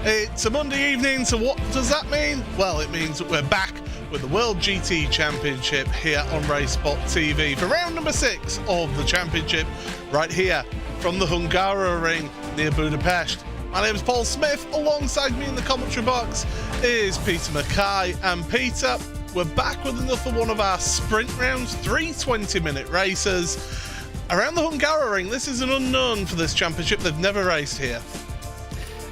It's a Monday evening, so what does that mean? Well, it means that we're back with the World GT Championship here on RaceSpotTV for round number 6 of the championship, right here from the Hungaroring near Budapest. My name is Paul Smith. Alongside me in the commentary box is Peter Mackay. And Peter, we're back with another one of our sprint rounds, 3 20-minute races. Around the Hungaroring, this is an unknown for this championship. They've never raced here.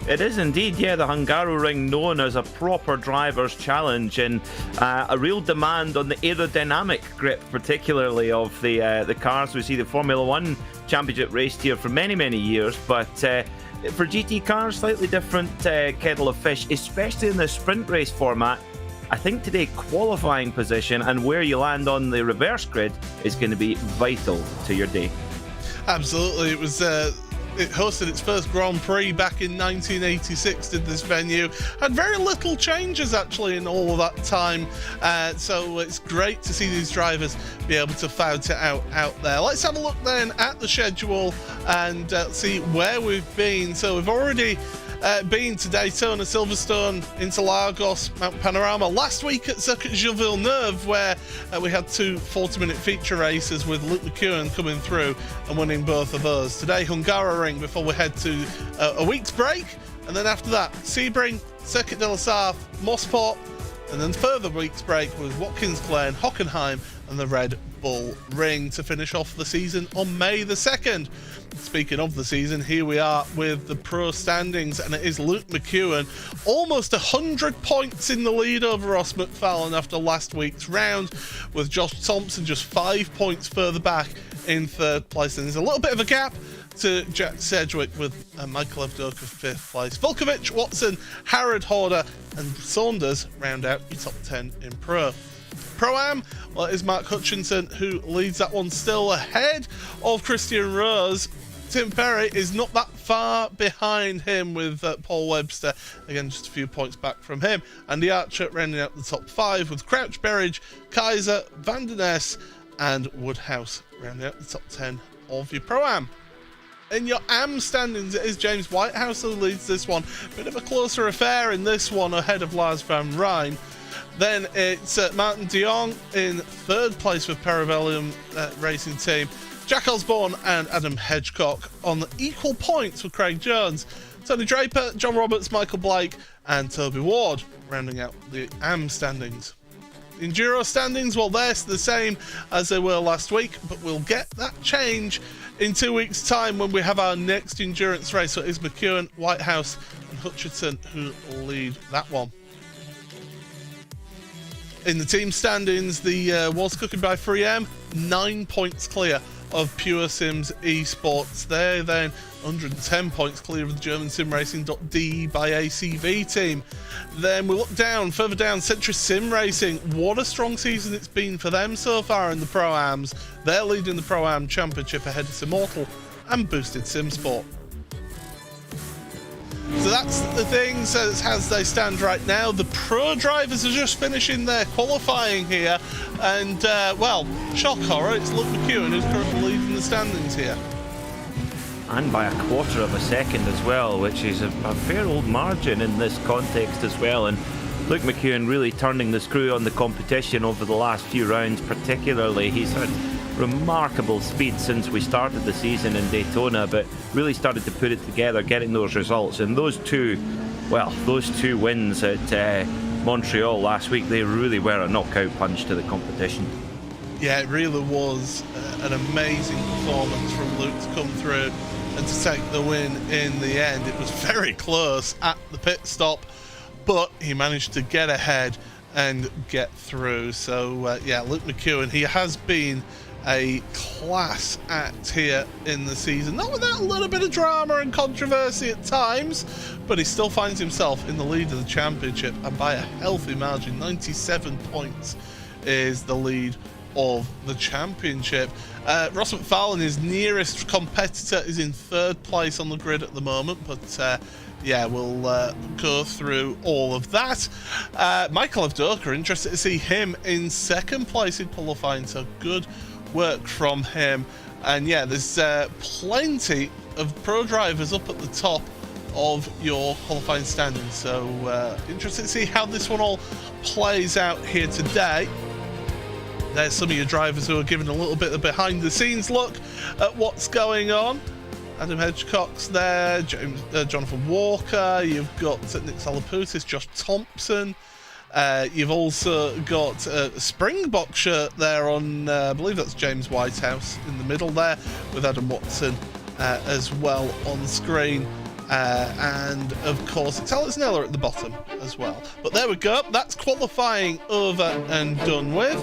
It is indeed, yeah, the Hungaroring, known as a proper driver's challenge, and a real demand on the aerodynamic grip, particularly of the cars. We see the Formula One Championship raced here for many, many years, but for GT cars, slightly different kettle of fish, especially in the sprint race format. I think today qualifying position and where you land on the reverse grid is going to be vital to your day. Absolutely. It hosted its first Grand Prix back in 1986, did this venue. Had very little changes actually in all of that time, so it's great to see these drivers be able to fight it out there. Let's have a look then at the schedule and see where we've been. So we've already been to Daytona, Silverstone, Interlagos, Mount Panorama. Last week at Circuit Gilles Villeneuve, where we had 2 40-minute feature races with Luke McEwen coming through and winning both of those. Today, Hungaroring, before we head to a week's break. And then after that, Sebring, Circuit de la Sarthe, Mossport, and then further week's break with Watkins Glen, Hockenheim, and the Red Bull Ring to finish off the season on May the 2nd. Speaking of the season, here we are with the pro standings, and it is Luke McEwen almost 100 points in the lead over Ross McFarlane after last week's round, with Josh Thompson just 5 points further back in 3rd place. And there's a little bit of a gap to Jack Sedgwick with Michael Evdoka 5th place. Volkovic, Watson, Harrod, Horder and Saunders round out your top 10 in Pro. Pro-Am, well, it is Mark Hutchinson who leads that one, still ahead of Christian Rose. Tim Perry is not that far behind him with Paul Webster. Again, just a few points back from him. Andy Archer rounding out the top 5 with Crouch, Berridge, Kaiser, Van der Ness and Woodhouse rounding out the top 10 of your Pro-Am. In your AM standings, it is James Whitehouse who leads this one. Bit of a closer affair in this one, ahead of Lars van Rijn. Then it's Martin de Jong in 3rd place with Paravellium Racing Team. Jack Osborne and Adam Hedgecock on equal points with Craig Jones. Tony Draper, John Roberts, Michael Blake and Toby Ward rounding out the AM standings. The Enduro standings, well, they're the same as they were last week, but we'll get that change in 2 weeks' time when we have our next endurance race. So it is McEwen, Whitehouse and Hutchinson who lead that one. In the team standings, the was cooking by 3M, 9 points clear of Pure Sims Esports. They're then 110 points clear of the German Sim Racing.de by ACV team. Then we look down, further down, Century Sim Racing. What a strong season it's been for them so far in the Pro-Ams. They're leading the Pro-Am Championship ahead of Simmortal and Boosted Sim Sport. So that's the thing, so as they stand right now. The pro drivers are just finishing their qualifying here, and well, shock horror, it's Luke McEwen who's currently leading the standings here. And by a quarter of a second as well, which is a fair old margin in this context as well. And Luke McEwen really turning the screw on the competition over the last few rounds particularly. He's had remarkable speed since we started the season in Daytona, but really started to put it together, getting those results. And those two wins at Montreal last week, they really were a knockout punch to the competition. Yeah, it really was an amazing performance from Luke to come through and to take the win in the end. It was very close at the pit stop, but he managed to get ahead and get through. So yeah, Luke McEwen, he has been a class act here in the season, not without a little bit of drama and controversy at times, but he still finds himself in the lead of the championship, and by a healthy margin. 97 points is the lead of the championship. Ross McFarlane, his nearest competitor, is in 3rd place on the grid at the moment, but yeah, we'll go through all of that. Michael Evdoka, interested to see him in 2nd place in qualifying, so good work from him. And yeah, there's plenty of pro drivers up at the top of your qualifying standings. So interested to see how this one all plays out here today. There's some of your drivers who are giving a little bit of a behind the scenes look at what's going on. Adam Hedgecock's there, Jonathan Walker, you've got Nick Salapoutis, Josh Thompson. You've also got a Springbok shirt there on, I believe that's James Whitehouse in the middle there, with Adam Watson as well on screen. And of course it's Alex Neller at the bottom as well. But there we go, that's qualifying over and done with.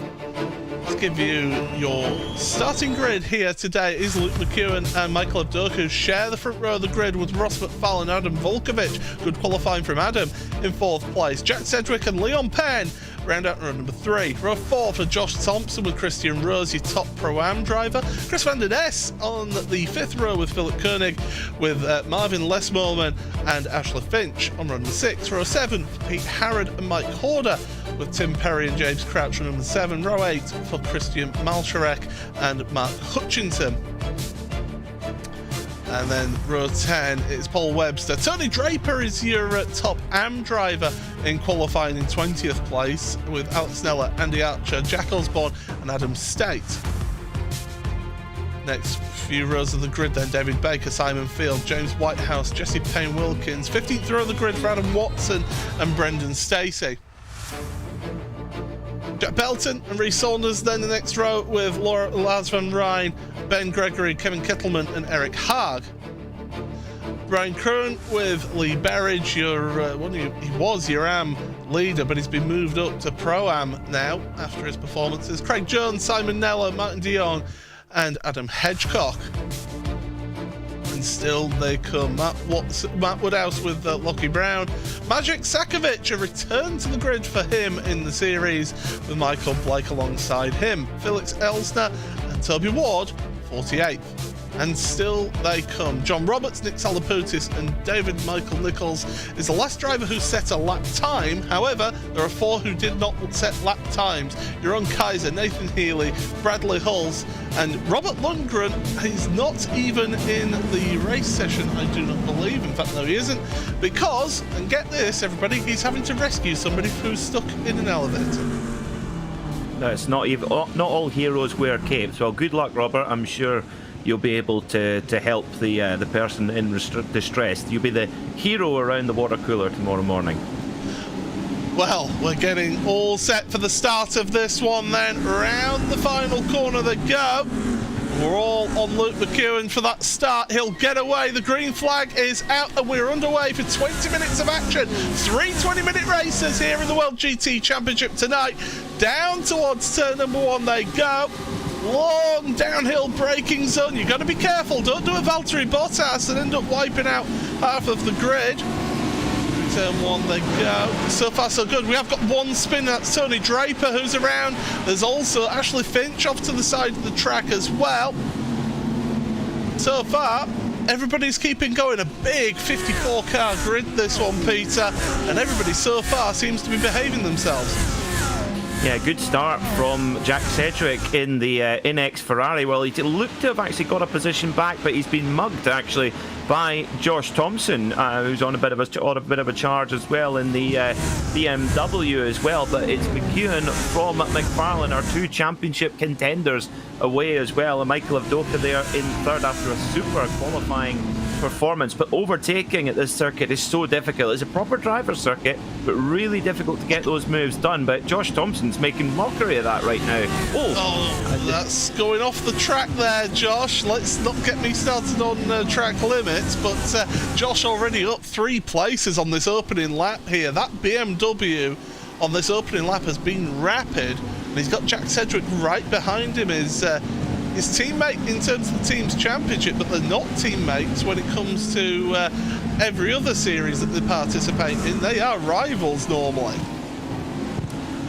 Let's give you your starting grid here today. It is Luke McEwen and Michael Abdoka who share the front row of the grid with Ross McFarlane and Adam Volkovich. Good qualifying from Adam in 4th place. Jack Sedgwick and Leon Penn round out in row number 3. Row 4 for Josh Thompson with Christian Rose, your top Pro-Am driver. Chris van der Ness on the 5th row with Philip Koenig, with Marvin Lesmorman and Ashley Finch on row number 6. Row 7 for Pete Harrod and Mike Horder, with Tim Perry and James Crouch on number 7. Row 8 for Christian Malsharek and Mark Hutchinson. And then row 10, it's Paul Webster. Tony Draper is your top AM driver in qualifying in 20th place, with Alex Neller, Andy Archer, Jack Osborne and Adam State. Next few rows of the grid then, David Baker, Simon Field, James Whitehouse, Jesse Payne-Wilkins. 15th row of the grid for Adam Watson and Brendan Stacey. Jack Belton and Rhys Saunders then the next row, with Lars van Rijn, Ben Gregory, Kevin Kettleman and Eric Haag. Brian Kroon with Lee Berridge, he was your AM leader, but he's been moved up to Pro-Am now after his performances. Craig Jones, Simon Neller, Martin de Jong and Adam Hedgecock. And still they come. Matt Woodhouse with Lockie Brown. Magic Sakovic, a return to the grid for him in the series, with Michael Blake alongside him. Felix Elsner and Toby Ward, 48th. And still they come. John Roberts, Nick Salapoutis and David Michael Nichols is the last driver who set a lap time. However, there are 4 who did not set lap times. Jeroen Kaiser, Nathan Healy, Bradley Hulse and Robert Lundgren. He's not even in the race session, I do not believe. In fact, no, he isn't. Because, and get this, everybody, he's having to rescue somebody who's stuck in an elevator. No, it's not even. Not all heroes wear capes. Well, good luck, Robert. I'm sure you'll be able to help the person in distress. You'll be the hero around the water cooler tomorrow morning. Well, we're getting all set for the start of this one then. Round the final corner they go. We're all on Luke McEwen for that start. He'll get away. The green flag is out and we're underway for 20 minutes of action. 3 20-minute races here in the World GT Championship tonight. Down towards turn number 1 they go. Long downhill braking zone. You've got to be careful. Don't do a Valtteri Bottas and end up wiping out half of the grid. Turn 1 they go. So far so good. We have got one spin. That's Tony Draper who's around. There's also Ashley Finch off to the side of the track as well. So far everybody's keeping going. A big 54 car grid this one, Peter, and everybody so far seems to be behaving themselves. Yeah, good start from Jack Sedgwick in the NX Ferrari. Well, he looked to have actually got a position back, but he's been mugged actually by Josh Thompson, who's on a bit of a charge as well in the BMW as well. But it's McEwen from McFarlane, our 2 championship contenders, away as well, and Michael Avdoka there in 3rd after a super qualifying performance. But overtaking at this circuit is so difficult. It's a proper driver circuit, but really difficult to get those moves done. But Josh Thompson's making mockery of that right now. Oh, that's going off the track there, Josh. Let's not get me started on track limits, but Josh already up 3 places on this opening lap here. That BMW on this opening lap has been rapid, and he's got Jack Sedgwick right behind him. His teammate in terms of the team's championship, but they're not teammates when it comes to every other series that they participate in. They are rivals normally.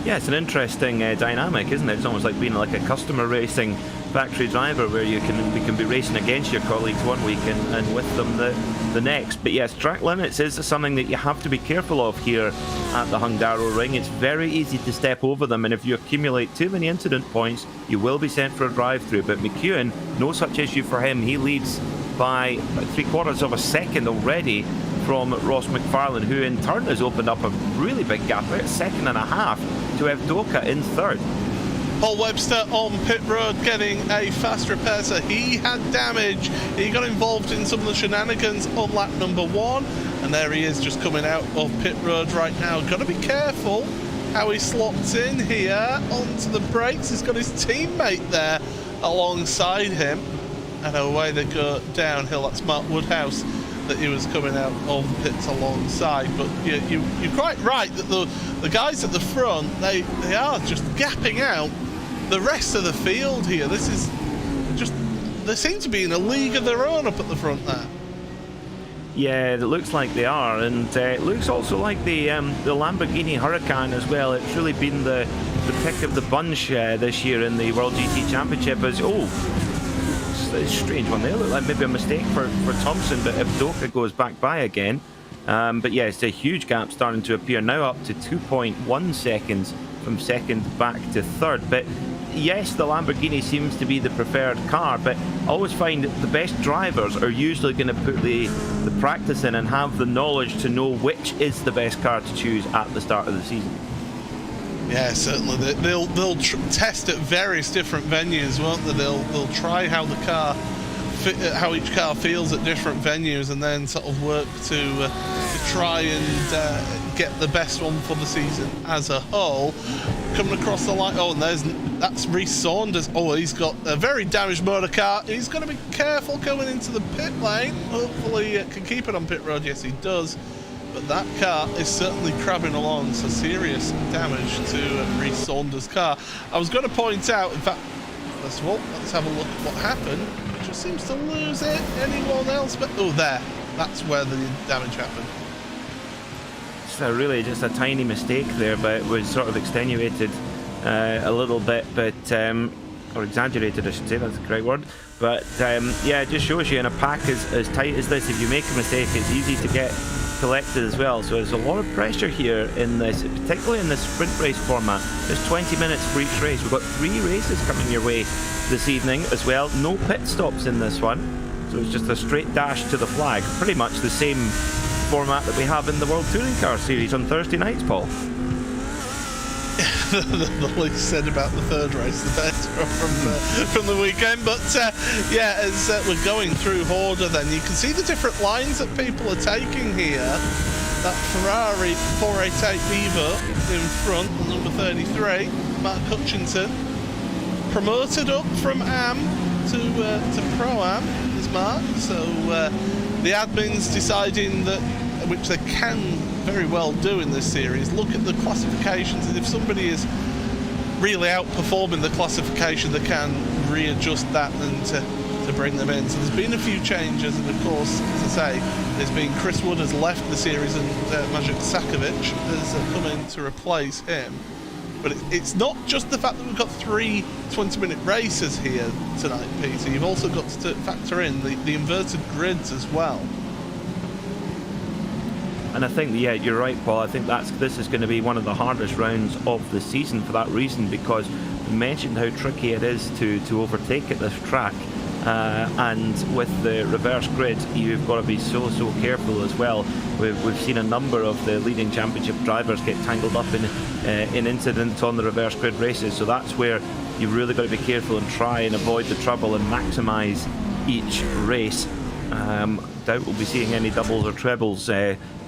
Yeah, it's an interesting dynamic, isn't it? It's almost like being like a customer racing factory driver, where we can be racing against your colleagues one week and with them the next. But yes, track limits is something that you have to be careful of here at the Hungaroring. It's very easy to step over them, and if you accumulate too many incident points, you will be sent for a drive-through. But McEwen, no such issue for him. He leads by 3/4 of a second already from Ross McFarlane, who in turn has opened up a really big gap, about a second and a half, to Evdoka in third. Paul Webster on pit road getting a fast repair, so he had damage. He got involved in some of the shenanigans on lap number 1, and there he is just coming out of pit road right now. Got to be careful how he slots in here onto the brakes. He's got his teammate there alongside him, and away they go downhill. That's Mark Woodhouse that he was coming out of the pits alongside. But you're quite right that the guys at the front, they are just gapping out the rest of the field here. This is just, they seem to be in a league of their own up at the front there. Yeah, it looks like they are, and it looks also like the Lamborghini Huracan as well. It's really been the pick of the bunch this year in the World GT Championship. As it's a strange one there. Looked like maybe a mistake for Thompson, but Evdoka goes back by again. But yeah, it's a huge gap starting to appear now, up to 2.1 seconds from second back to third. But yes, the Lamborghini seems to be the preferred car, but I always find the best drivers are usually going to put the practice in and have the knowledge to know which is the best car to choose at the start of the season. Yeah, certainly. They'll test at various different venues, won't they? They'll try how the car, how each car feels at different venues, and then sort of work to try and get the best one for the season as a whole. Coming across the line, oh, and that's Rhys Saunders. Oh, he's got a very damaged motor car. He's going to be careful going into the pit lane. Hopefully can keep it on pit road. Yes, he does. But that car is certainly crabbing along, so serious damage to Rhys Saunders' car. I was going to point out, in fact, first of all, let's have a look at what happened. It just seems to lose it. Anyone else? But oh, there. That's where the damage happened. So really just a tiny mistake there, but it was sort of extenuated a little bit, but or exaggerated, I should say, that's the correct word. But yeah, it just shows you in a pack as tight as this, if you make a mistake, it's easy to get collected as well. So there's a lot of pressure here in this, particularly in this sprint race format. There's 20 minutes for each race. We've got 3 races coming your way this evening as well. No pit stops in this one, so it's just a straight dash to the flag. Pretty much the same format that we have in the World Touring Car Series on Thursday nights, Paul. The least said about the third race, the better from the weekend. But yeah, as we're going through Horder, then you can see the different lines that people are taking here. That Ferrari 488 Evo in front, number 33, Mark Hutchinson, promoted up from Am to Pro-Am is Mark. So the admins deciding that, which they can very well do in this series, look at the classifications, and if somebody is really outperforming the classification, they can readjust that and to bring them in. So there's been a few changes, and of course, as I say, there's been Chris Wood has left the series, and Maciej Sakovic has come in to replace him. But it's not just the fact that we've got 3 20-minute races here tonight, Peter. You've also got to factor in the inverted grids as well. And I think, yeah, you're right, Paul. I think this is going to be one of the hardest rounds of the season for that reason, because we mentioned how tricky it is to overtake at this track. And with the reverse grid, you've got to be so careful as well. We've seen a number of the leading championship drivers get tangled up in incidents on the reverse grid races, so that's where you've really got to be careful and try and avoid the trouble and maximise each race. Doubt we'll be seeing any doubles or trebles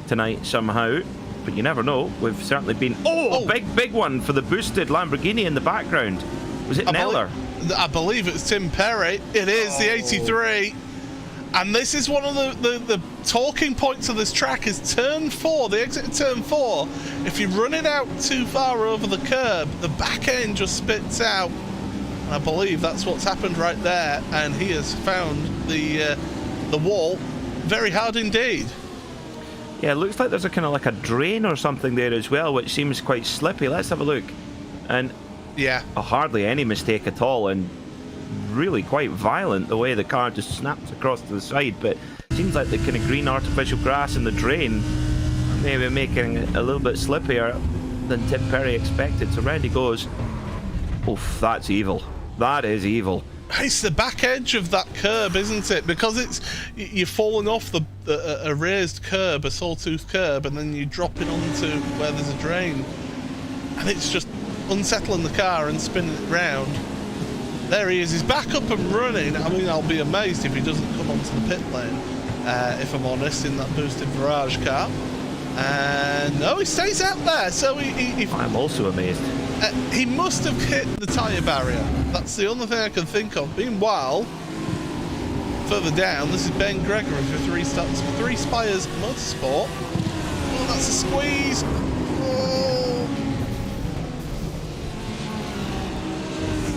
tonight somehow, but you never know. We've certainly been a big one for the boosted Lamborghini in the background. Was it Neller? I believe it's Tim Perry. It is the 83, and this is one of the talking points of this track is turn 4, the exit of turn 4. If you run it out too far over the curb, the back end just spits out, and I believe that's what's happened right there, and he has found the wall very hard indeed. Yeah, it looks like there's a kind of like a drain or something there as well, which seems quite slippy. Let's have a look. And yeah, hardly any mistake at all, and really quite violent the way the car just snaps across to the side. But it seems like the kind of green artificial grass in the drain maybe making it a little bit slippier than Tim Perry expected. So Randy goes, oof, that's evil. That is evil. It's the back edge of that curb, isn't it? Because you're falling off the a raised curb, a sawtooth curb, and then you drop it onto where there's a drain, and it's just unsettling the car and spinning it round. There he is, he's back up and running. I mean, I'll be amazed if he doesn't come onto the pit lane, if I'm honest, in that boosted Virage car. And no, he stays out there, so he I'm also amazed. He must have hit the tyre barrier. That's the only thing I can think of. Meanwhile, further down, this is Ben Gregory for Three Spires Motorsport. Oh, that's a squeeze. Oh.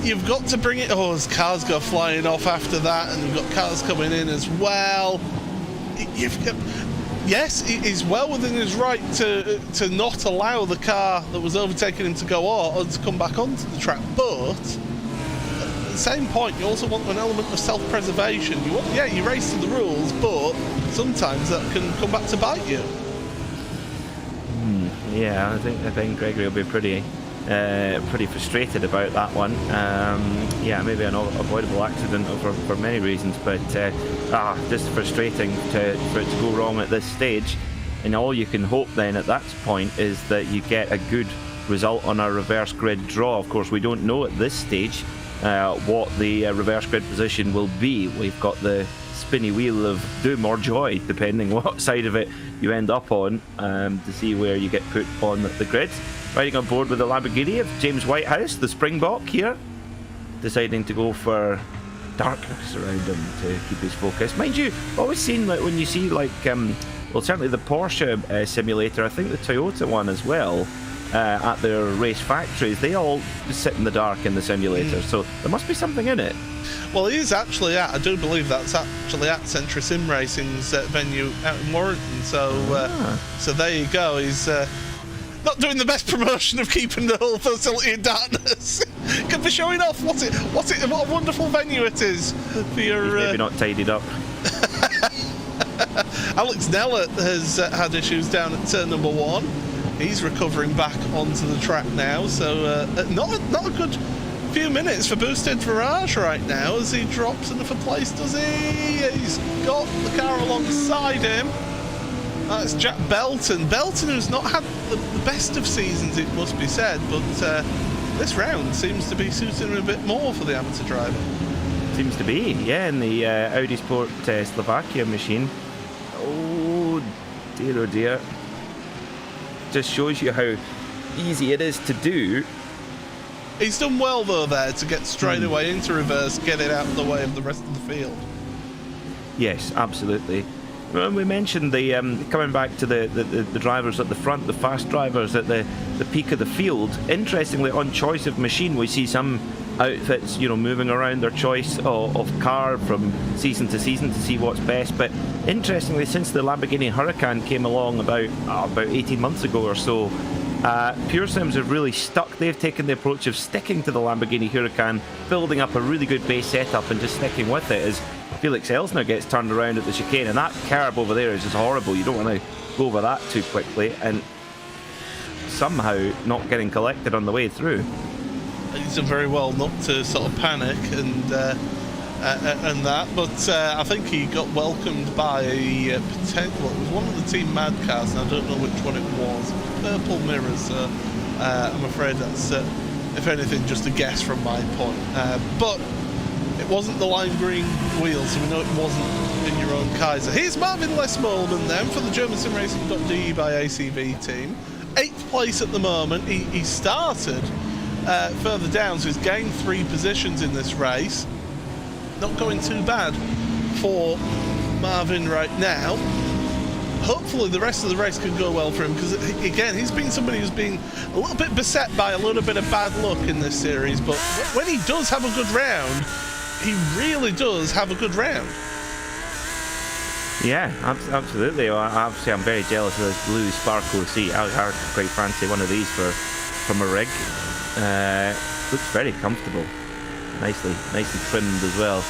You've got to bring it. Oh, his cars go flying off after that, and you've got cars coming in as well. Yes, he's well within his right to not allow the car that was overtaking him to go on or to come back onto the track, but at the same point, you also want an element of self-preservation. You race to the rules, but sometimes that can come back to bite you. Yeah, I think Gregory will be pretty frustrated about that one. Yeah, maybe an avoidable accident for many reasons, but just frustrating for it to go wrong at this stage. And all you can hope then at that point is that you get a good result on a reverse grid draw. Of course, we don't know at this stage what the reverse grid position will be. We've got the spinny wheel of doom or joy, depending what side of it you end up on, to see where you get put on the grid. Riding on board with the Lamborghini of James Whitehouse, the Springbok here, deciding to go for darkness around him to keep his focus. Mind you, I've always seen that when you see well, certainly the Porsche simulator, I think the Toyota one as well, at their race factories, they all sit in the dark in the simulator, so there must be something in it. Well, he is actually I do believe that's actually at Centra Sim Racing's venue out in Warrington, so there you go. He's not doing the best promotion of keeping the whole facility in darkness. Could be showing off what a wonderful venue it is for your. Maybe not tidied up. Alex Nella has had issues down at turn number 1. He's recovering back onto the track now, so not a good few minutes for Boosted Virage right now as he drops into place, does he? He's got the car alongside him. It's Jack Belton. Belton, who's not had the best of seasons, it must be said, but this round seems to be suiting him a bit more for the amateur driver. Seems to be, yeah, in the Audi Sport Slovakia machine. Oh dear. Just shows you how easy it is to do. He's done well though there to get straight away into reverse, get it out of the way of the rest of the field. Yes, absolutely. We mentioned the coming back to the drivers at the front, the fast drivers at the peak of the field. Interestingly, on choice of machine, we see some outfits, moving around their choice of car from season to season to see what's best. But interestingly, since the Lamborghini Huracan came along about 18 months ago or so, Pure Sims have really stuck. They've taken the approach of sticking to the Lamborghini Huracan, building up a really good base setup and just sticking with it as Felix Elsner gets turned around at the chicane, and that curb over there is just horrible. You don't want to go over that too quickly, and somehow not getting collected on the way through. He's done very well not to sort of panic and that, but I think he got welcomed by it was one of the Team Mad cars, and I don't know which one it was. Purple mirrors, I'm afraid that's, if anything, just a guess from my point. But it wasn't the lime green wheels, so we know it wasn't in your own Kaiser. Here's Marvin Lesmolman then for the German Sim Racing.de by ACV team. 8th place at the moment. He started further down, so he's gained 3 positions in this race. Not going too bad for Marvin right now. Hopefully the rest of the race could go well for him, because again, he's been somebody who's been a little bit beset by a little bit of bad luck in this series, but when he does have a good round, he really does have a good round. Yeah, absolutely. Well, obviously, I'm very jealous of this blue sparkle seat. I would quite fancy one of these for my rig. Looks very comfortable. Nicely trimmed as well.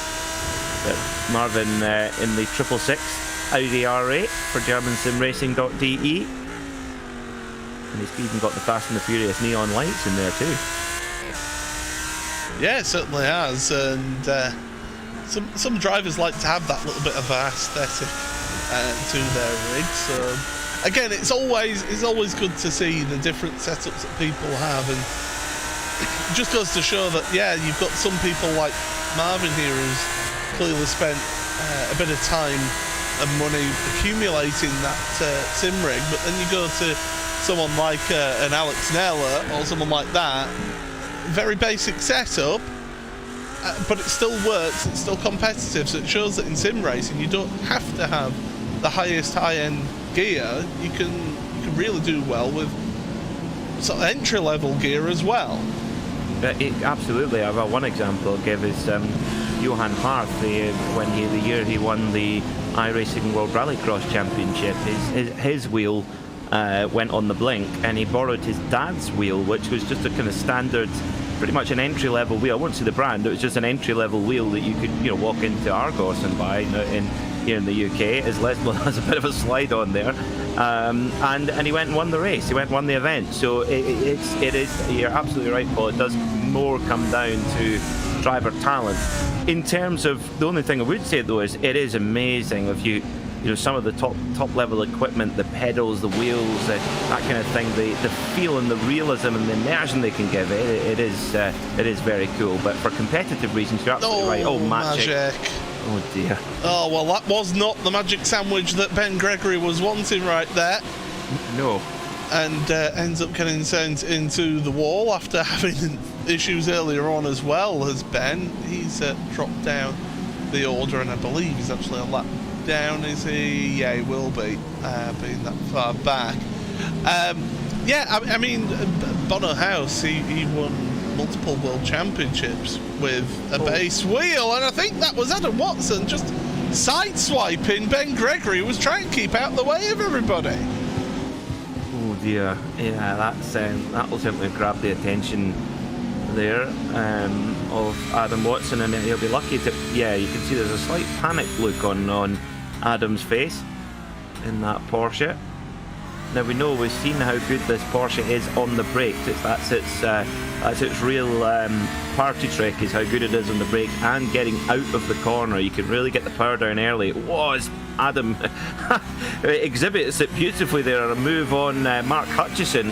But Marvin in the 666 Audi R8 for GermanSimRacing.de. And he's even got the Fast and the Furious neon lights in there too. Yeah, it certainly has, and some drivers like to have that little bit of an aesthetic. to their rig. So again, it's always good to see the different setups that people have, and it just goes to show that you've got some people like Marvin here who's clearly spent a bit of time and money accumulating that sim rig, but then you go to someone like an Alex Nella or someone like that, very basic setup, but it still works, it's still competitive, so it shows that in sim racing you don't have to have the highest high-end gear. You can really do well with sort of entry-level gear as well. Absolutely. I've got one example I'll give is Johan Hart, when the year he won the iRacing World Rallycross Championship, his wheel went on the blink, and he borrowed his dad's wheel, which was just a kind of standard, pretty much an entry-level wheel. I won't say the brand, it was just an entry-level wheel that you could walk into Argos and buy here in the UK. His Lesmo has a bit of a slide on there, and he went and won the race. He went and won the event. So it is. You're absolutely right, Paul. It does more come down to driver talent. In terms of, the only thing I would say though is it is amazing if you some of the top level equipment, the pedals, the wheels, that kind of thing, the feel and the realism and the immersion they can give it is very cool. But for competitive reasons, you're absolutely right. Oh, magic. Oh dear. Oh well, that was not the magic sandwich that Ben Gregory was wanting right there. No. And ends up getting sent into the wall after having issues earlier on as well as Ben. He's dropped down the order, and I believe he's actually a lap down, is he? Yeah, he will be, being that far back. I mean, Bono House, he won multiple world championships with a base wheel, and I think that was Adam Watson just sideswiping Ben Gregory, who was trying to keep out the way of everybody. Oh dear, yeah, that'll certainly grab the attention there of Adam Watson, and he'll be lucky to. Yeah, you can see there's a slight panic look on Adam's face in that Porsche. Now we've seen how good this Porsche is on the brakes. That's its real party trick, is how good it is on the brake and getting out of the corner. You can really get the power down early. It was Adam exhibits it beautifully there. A move on Mark Hutchison.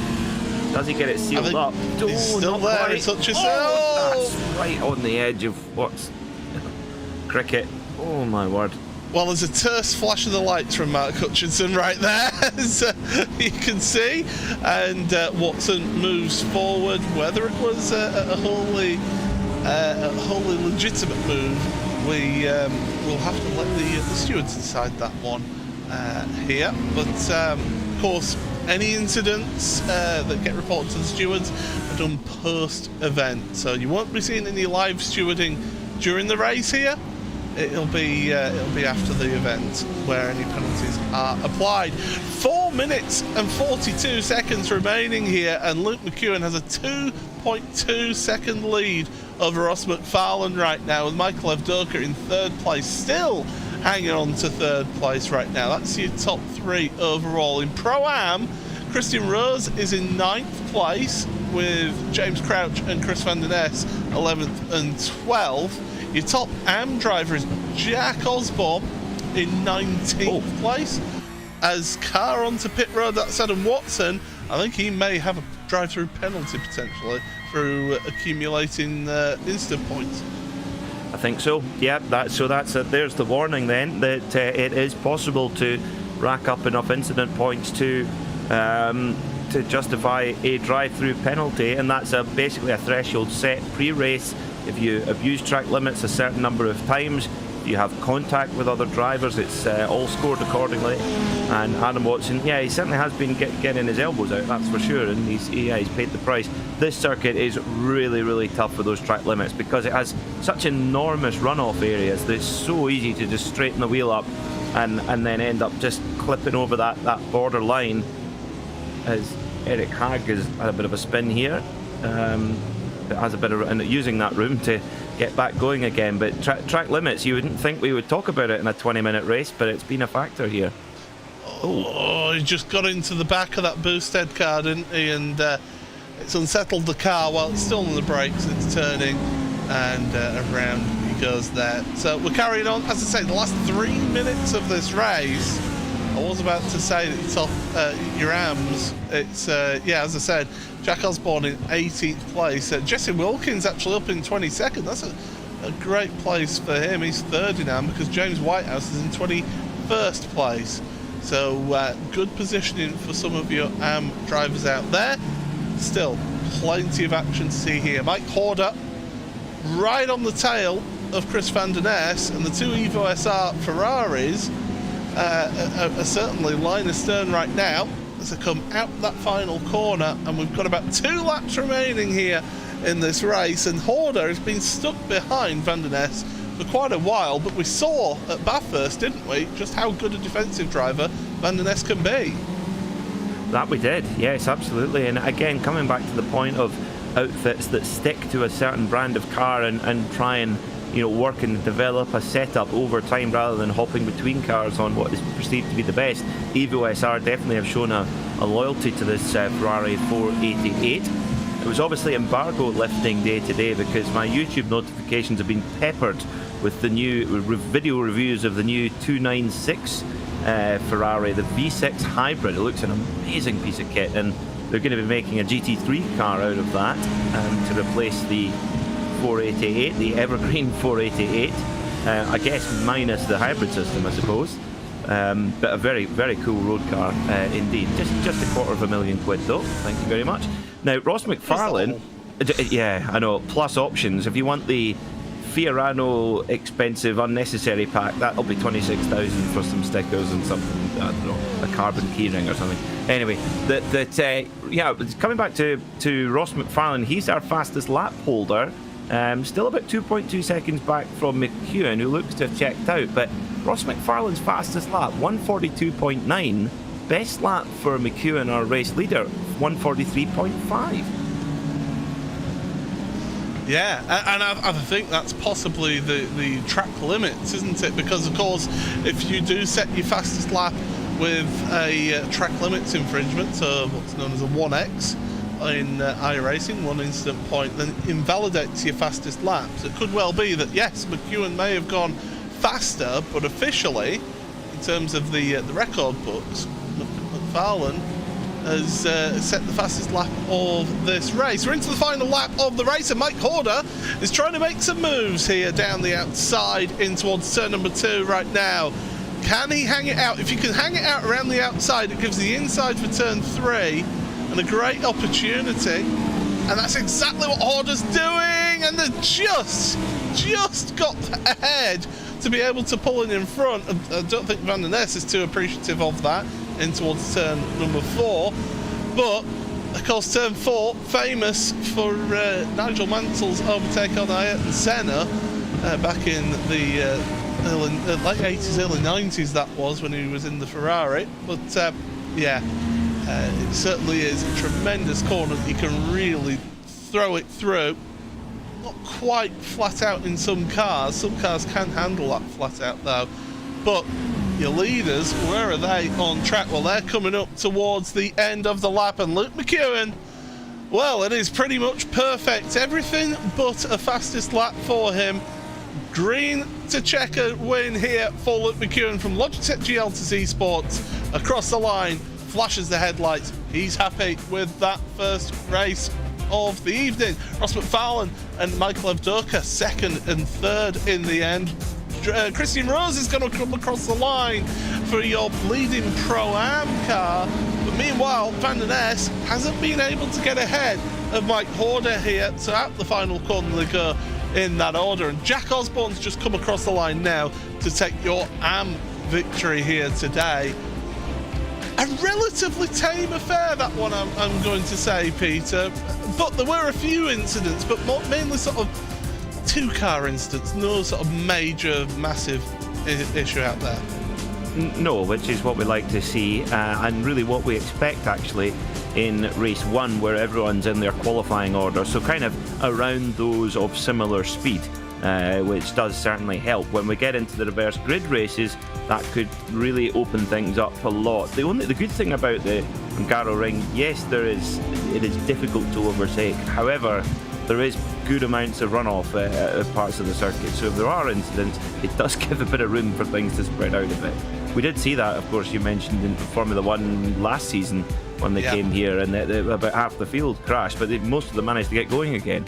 Does he get it sealed up? He's still there. It's Hutchison. That's right on the edge of what's cricket. Oh my word. Well, there's a terse flash of the lights from Mark Hutchinson right there, as you can see, and Watson moves forward. Whether it was a wholly legitimate move, we'll have to let the stewards decide that one here. But of course, any incidents that get reported to the stewards are done post-event, so you won't be seeing any live stewarding during the race here. It'll be after the event where any penalties are applied. 4 minutes and 42 seconds remaining here, and Luke McEwen has a 2.2 second lead over Ross McFarlane right now, with Michael Evdoka in third place, still hanging on to third place right now. That's your top three overall. In Pro-Am, Christian Rose is in 9th place, with James Crouch and Chris Van der Ness 11th and 12th. Your top AM driver is Jack Osborne in 19th place. As car onto pit road, that's Adam Watson. I think he may have a drive-through penalty potentially through accumulating incident points. I think so. Yeah, there's the warning then, that it is possible to rack up enough incident points to justify a drive-through penalty, and that's basically a threshold set pre-race. If you abuse track limits a certain number of times, if you have contact with other drivers, it's all scored accordingly. And Adam Watson, he certainly has been getting his elbows out, that's for sure, and he's paid the price. This circuit is really, really tough for those track limits because it has such enormous runoff areas that it's so easy to just straighten the wheel up and then end up just clipping over that border line, as Eric Hagg has had a bit of a spin here. It has a bit of, and using that room to get back going again. But track limits, you wouldn't think we would talk about it in a 20-minute race, but it's been a factor here. Oh, he just got into the back of that boosted car, didn't he? And it's unsettled the car while it's still on the brakes. It's turning, and around he goes there. So we're carrying on. As I say, the last 3 minutes of this race was about to say that it's off your AMs. It's, yeah, as I said, Jack Osborne in 18th place. Jesse Wilkins actually up in 22nd. That's a great place for him. He's third in AM because James Whitehouse is in 21st place. So good positioning for some of your AM drivers out there. Still, plenty of action to see here. Mike Horder right on the tail of Chris van der Ness, and the two Evo SR Ferraris are certainly line astern right now as they come out that final corner, and we've got about 2 laps remaining here in this race, and Horder has been stuck behind van der Ness for quite a while, but we saw at Bathurst, didn't we, just how good a defensive driver van der Ness can be. That we did, yes, absolutely. And again, coming back to the point of outfits that stick to a certain brand of car and try and, you know, work and develop a setup over time rather than hopping between cars on what is perceived to be the best. Evo SR definitely have shown a loyalty to this Ferrari 488. It was obviously embargo lifting day today because my YouTube notifications have been peppered with the new video reviews of the new 296 Ferrari, the V6 hybrid. It looks an amazing piece of kit, and they're going to be making a GT3 car out of that to replace the 488, the evergreen 488, I guess minus the hybrid system, I suppose. But a very, very cool road car indeed. Just £250,000 though. Thank you very much. Now, Ross McFarlane, yeah, I know, plus options. If you want the Fiorano expensive unnecessary pack, that'll be 26,000 for some stickers and something, I don't know, a carbon keyring or something. Anyway, yeah, coming back to Ross McFarlane, he's our fastest lap holder. Still about 2.2 seconds back from McEwen, who looks to have checked out, but Ross McFarlane's fastest lap, 142.9. Best lap for McEwen, our race leader, 143.5. Yeah, and I think that's possibly the track limits, isn't it? Because, of course, if you do set your fastest lap with a track limits infringement, so what's known as a 1X in iRacing, 1 incident point, then it invalidates your fastest laps. It could well be that, yes, McEwen may have gone faster, but officially, in terms of the record books, McFarlane has set the fastest lap of this race. We're into the final lap of the race, and Mike Horder is trying to make some moves here down the outside in towards turn number 2 right now. Can he hang it out? If you can hang it out around the outside, it gives the inside for turn 3 and a great opportunity. And that's exactly what Horder's doing, and they're just got ahead to be able to pull it in front. I don't think van der Ness is too appreciative of that in towards turn number 4, but of course turn 4 famous for Nigel Mansell's overtake on Ayrton Senna back in the late 80s, early 90s that was, when he was in the Ferrari. But yeah, it certainly is a tremendous corner that you can really throw it through. Not quite flat out in some cars can handle that flat out though, but your leaders, where are they on track? Well, they're coming up towards the end of the lap, and Luke McEwen, well, it is pretty much perfect. Everything but a fastest lap for him. Green to checker win here for Luke McEwen from Logitech GL to Z Sports. Across the line, flashes the headlights. He's happy with that first race of the evening. Ross McFarlane and Michael Avdoka second and third in the end. Christian Rose is going to come across the line for your leading Pro-Am car, but meanwhile van der Ness hasn't been able to get ahead of Mike Horder here, so out the final corner they go in that order, and Jack Osborne's just come across the line now to take your Am victory here today. A relatively tame affair, that one, I'm going to say, Peter, but there were a few incidents, but mainly sort of 2-car incidents, no sort of major, massive issue out there. No, which is what we like to see, and really what we expect actually in race 1, where everyone's in their qualifying order, so kind of around those of similar speed, which does certainly help. When we get into the reverse grid races, that could really open things up a lot. The good thing about the Hungaroring, yes, it is difficult to overtake. However, there is good amounts of runoff at parts of the circuit, so if there are incidents, it does give a bit of room for things to spread out a bit. we did see that, of course, you mentioned in Formula One last season when they came here, and about half the field crashed, but most of them managed to get going again.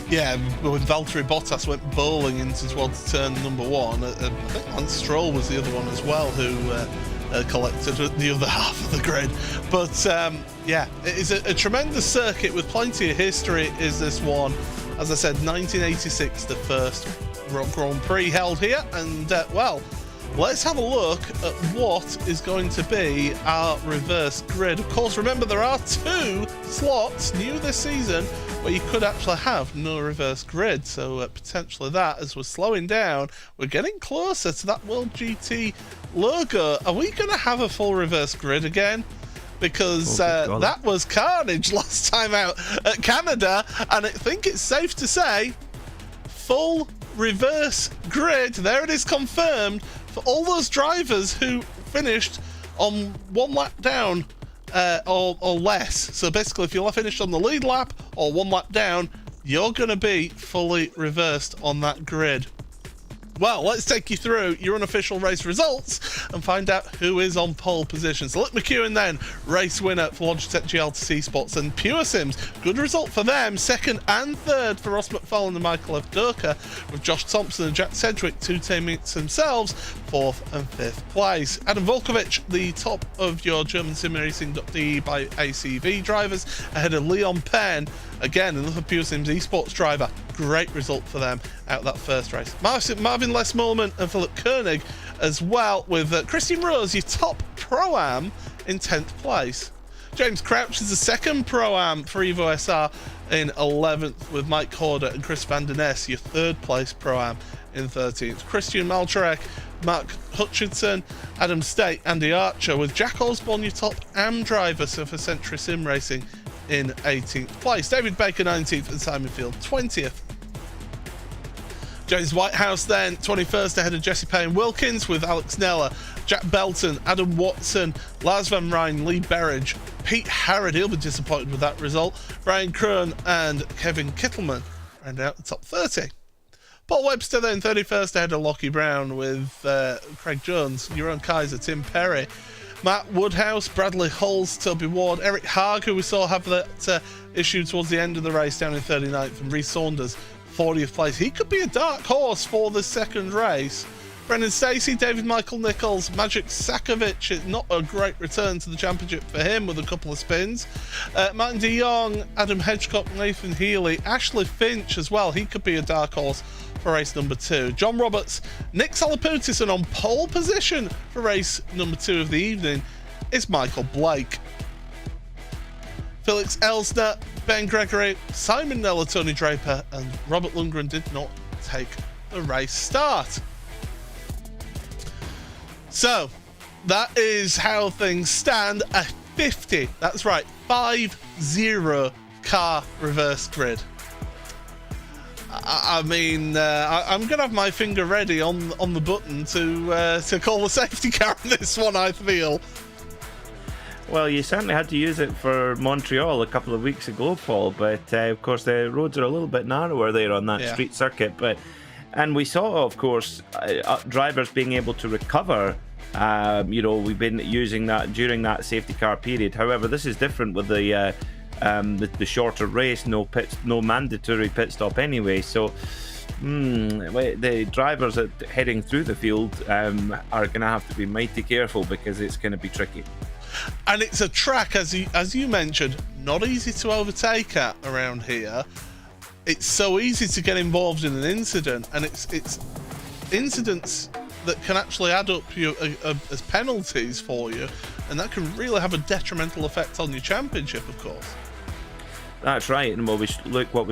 Yeah, when Valtteri Bottas went bowling into towards turn number 1, I think Lance Stroll was the other one as well who collected the other half of the grid. But yeah, it is a tremendous circuit with plenty of history, is this one. As I said, 1986, the first Grand Prix held here, and well, let's have a look at what is going to be our reverse grid. Of course, remember there are 2 slots new this season where you could actually have no reverse grid, so potentially that, as we're slowing down, we're getting closer to that World GT logo. Are we going to have a full reverse grid again? Because that was carnage last time out at Canada, and I think it's safe to say full reverse grid. There it is, confirmed for all those drivers who finished on 1 lap down or less. So basically, if you finished on the lead lap or 1 lap down, you're going to be fully reversed on that grid. Well, let's take you through your unofficial race results and find out who is on pole position. So Luke McEwen then, race winner for Logitech GLTC Sports, and Pure Sims, good result for them, 2nd and 3rd for Ross McFarlane and Michael F. Durka, with Josh Thompson and Jack Sedgwick, 2 teammates themselves, 4th and 5th place. Adam Volkovich, the top of your German simracing.de by ACV drivers, ahead of Leon Penn, again another Pure Sims esports driver. Great result for them out that first race. Marvin Les-Molman and Philip Koenig as well, with Christian Rose, your top Pro-Am, in 10th place. James Crouch is the 2nd Pro-Am for Evo SR in 11th, with Mike Horder and Chris Van Der Ness, your 3rd place Pro-Am, in 13th. Christian Malcharek, Mark Hutchinson, Adam State, Andy Archer, with Jack Osborne, your top AM driver for Century Sim Racing, in 18th place. David Baker 19th and Simon Field 20th. James Whitehouse then 21st ahead of Jesse Payne Wilkins, with Alex Neller, Jack Belton, Adam Watson, Lars Van Rijn, Lee Berridge, Pete Harrod, he'll be disappointed with that result, Brian Kroon and Kevin Kittleman round out the top 30. Paul Webster then 31st ahead of Lockie Brown, with Craig Jones, Jeroen Kaiser, Tim Perry, Matt Woodhouse, Bradley Hulls, Toby Ward, Eric Haag, who we saw have that issue towards the end of the race, down in 39th, and Reece Saunders, 40th place. He could be a dark horse for the second race. Brendan Stacey, David Michael Nichols, Magic Sakovic, not a great return to the championship for him, with a couple of spins. Martin de Jong, Adam Hedgecock, Nathan Healy, Ashley Finch as well, he could be a dark horse for race number 2. John Roberts, Nick Salaputis, and on pole position for race number 2 of the evening is Michael Blake. Felix Elsner, Ben Gregory, Simon Neller, Tony Draper, and Robert Lundgren did not take the race start. So that is how things stand. A 50, that's right, 50 car reverse grid. I mean, I'm going to have my finger ready on the button to call the safety car on this one, I feel. Well, you certainly had to use it for Montreal a couple of weeks ago, Paul, but of course the roads are a little bit narrower there on that street circuit. And we saw, of course, drivers being able to recover. We've been using that during that safety car period. However, this is different with the shorter race, no mandatory pit stop anyway. So the drivers heading through the field are going to have to be mighty careful, because it's going to be tricky. And it's a track, as you mentioned, not easy to overtake at around here. It's so easy to get involved in an incident, and it's incidents that can actually add up as penalties for you, and that can really have a detrimental effect on your championship, of course. That's right, and look what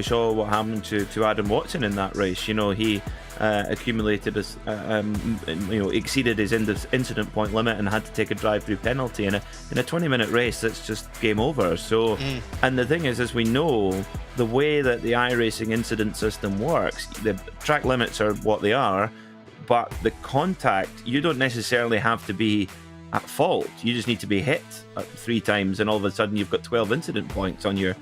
happened to Adam Watson in that race. He accumulated exceeded his incident point limit and had to take a drive-through penalty in a 20-minute race. That's just game over. So, and the thing is, as we know, the way that the iRacing incident system works, the track limits are what they are, but the contact, you don't necessarily have to be at fault. You just need to be hit 3 times, and all of a sudden you've got 12 incident points on your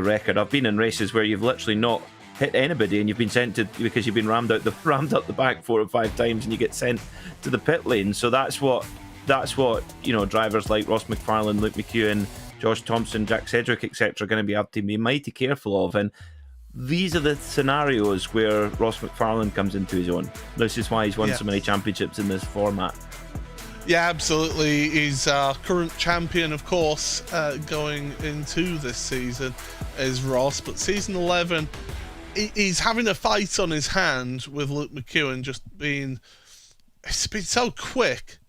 record. I've been in races where you've literally not hit anybody, and you've been sent to, because you've been rammed up the back 4 or 5 times, and you get sent to the pit lane. So that's what drivers like Ross McFarlane, Luke McEwen, Josh Thompson, Jack Sedgwick, etc. are going to have to be mighty careful of. And these are the scenarios where Ross McFarlane comes into his own. This is why he's won so many championships in this format. Yeah, absolutely. He's our current champion, of course, going into this season is Ross. But season 11, he's having a fight on his hand with Luke McEwen, it's been so quick.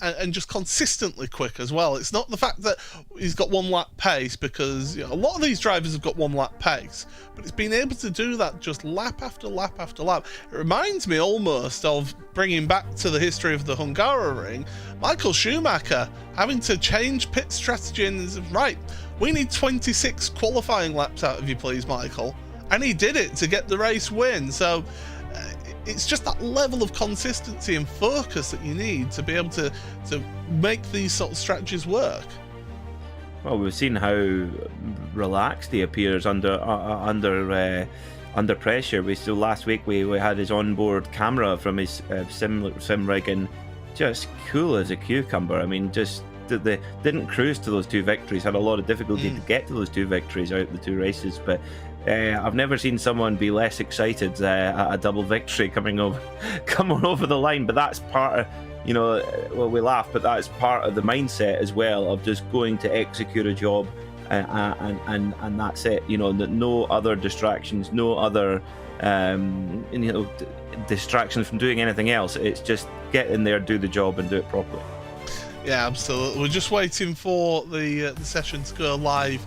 And just consistently quick as well. It's not the fact that he's got 1 lap pace, because a lot of these drivers have got 1 lap pace, but it's been able to do that just lap after lap after lap. It reminds me almost of, bringing back to the history of the Hungaroring, Michael Schumacher having to change pit strategy and says, right, we need 26 qualifying laps out of you, please, Michael. And he did it to get the race win. So it's just that level of consistency and focus that you need to be able to make these sort of strategies work. Well, we've seen how relaxed he appears under pressure. Last week we had his onboard camera from his sim rig, and just cool as a cucumber. I mean, just they didn't cruise to those 2 victories. Had a lot of difficulty to get to those 2 victories out of the 2 races, but I've never seen someone be less excited at a double victory coming over the line. But that's part of, well, we laugh, but that's part of the mindset as well, of just going to execute a job, and that's it. No other distractions, no other distractions from doing anything else. It's just get in there, do the job, and do it properly. Yeah, absolutely. We're just waiting for the session to go live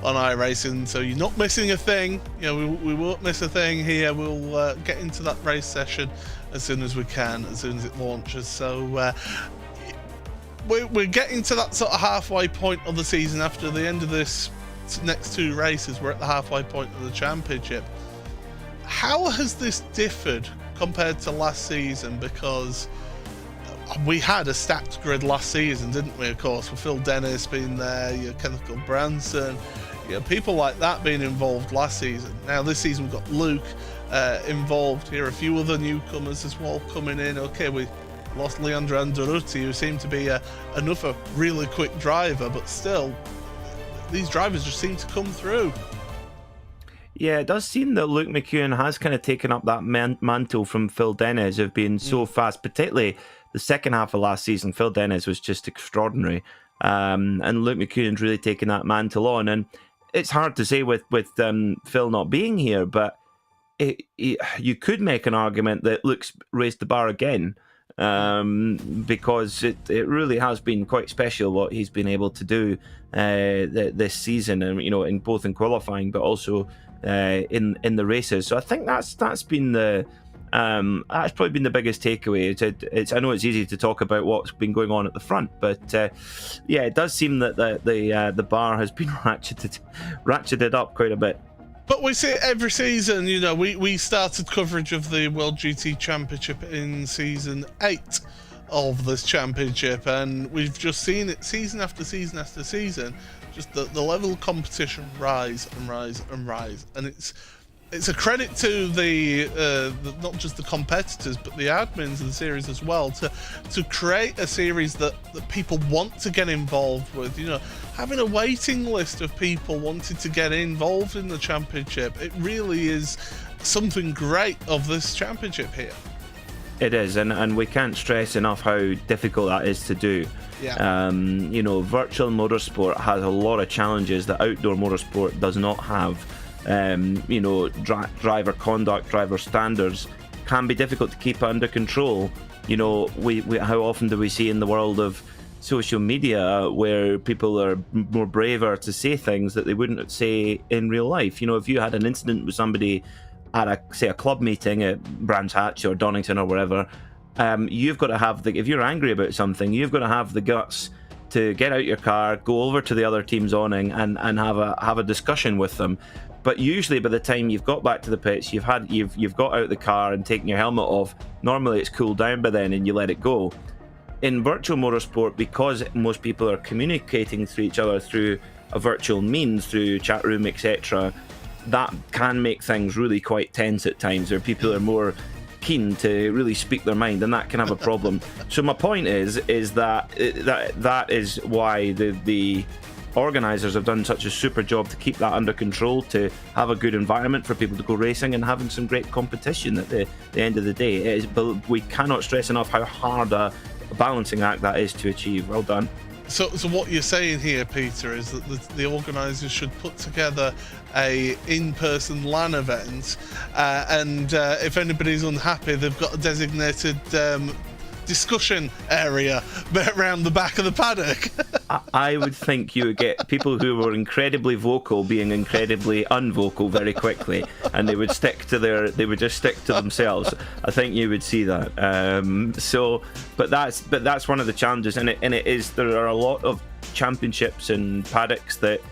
on iRacing, so you're not missing a thing. We won't miss a thing here. We'll get into that race session as soon as we can, as soon as it launches. So we're getting to that sort of halfway point of the season. After the end of this next 2 races, we're at the halfway point of the championship. How has this differed compared to last season? Because we had a stacked grid last season, didn't we? Of course, with Phil Dennis being there, Kenneth Branson, people like that being involved last season. Now this season we've got Luke involved here, a few other newcomers as well coming in. Okay, we lost Leandro Andaruti, who seemed to be another really quick driver, but still, these drivers just seem to come through. Yeah, it does seem that Luke McEwen has kind of taken up that mantle from Phil Dennis of being so fast, particularly the second half of last season. Phil Dennis was just extraordinary, and Luke McEwen's really taken that mantle on. And it's hard to say with Phil not being here, but you could make an argument that Luke's raised the bar again, because it really has been quite special what he's been able to do this season, and in both in qualifying but also in the races. So I think that's been that's probably been the biggest takeaway. I know it's easy to talk about what's been going on at the front, but yeah, it does seem that the bar has been ratcheted up quite a bit. But we see it every season. We started coverage of the World GT Championship in season 8 of this championship, and we've just seen it season after season after season, just the level of competition rise and rise and rise. And it's a credit to the not just the competitors but the admins of the series as well, to create a series that people want to get involved with. Having a waiting list of people wanting to get involved in the championship, it really is something great of this championship here. It is, and we can't stress enough how difficult that is to do. Yeah. Virtual motorsport has a lot of challenges that outdoor motorsport does not have. Driver conduct, driver standards can be difficult to keep under control. We how often do we see in the world of social media where people are more braver to say things that they wouldn't say in real life? If you had an incident with somebody at a club meeting at Brands Hatch or Donington or wherever, you've got to have if you're angry about something, you've got to have the guts to get out your car, go over to the other team's awning and have a discussion with them. But usually by the time you've got back to the pits, you've got out the car and taken your helmet off, normally it's cooled down by then and you let it go. In virtual motorsport, because most people are communicating to each other through a virtual means, through chat room, etc., that can make things really quite tense at times, where people are more keen to really speak their mind, and that can have a problem. So my point is that that is why the organisers have done such a super job to keep that under control, to have a good environment for people to go racing and having some great competition at the end of the day. But we cannot stress enough how hard a balancing act that is to achieve. Well done. So what you're saying here, Peter, is that the organisers should put together a in-person LAN event, and if anybody's unhappy, they've got a designated discussion area around the back of the paddock. I would think you would get people who were incredibly vocal being incredibly unvocal very quickly, and they would just stick to themselves. I think you would see that. But that's one of the challenges, and it is, there are a lot of championships and paddocks that,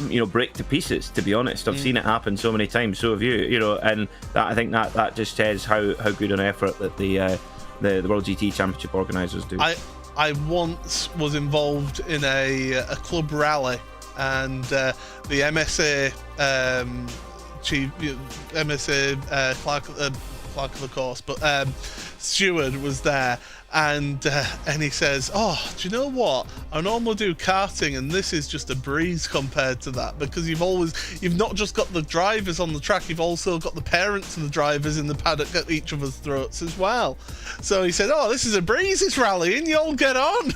you know, break to pieces, to be honest. I've seen it happen so many times, so have you, and I think that just says how good an effort that the World GT Championship organisers do. I once was involved in a club rally, and the MSA chief, MSA clerk of the course, but Steward was there, and he says, "Oh, do you know what? I normally do karting, and this is just a breeze compared to that, because you've not just got the drivers on the track, you've also got the parents of the drivers in the paddock at each other's throats as well." So he said, "Oh, this is a breeze, it's rallying, you'll get on."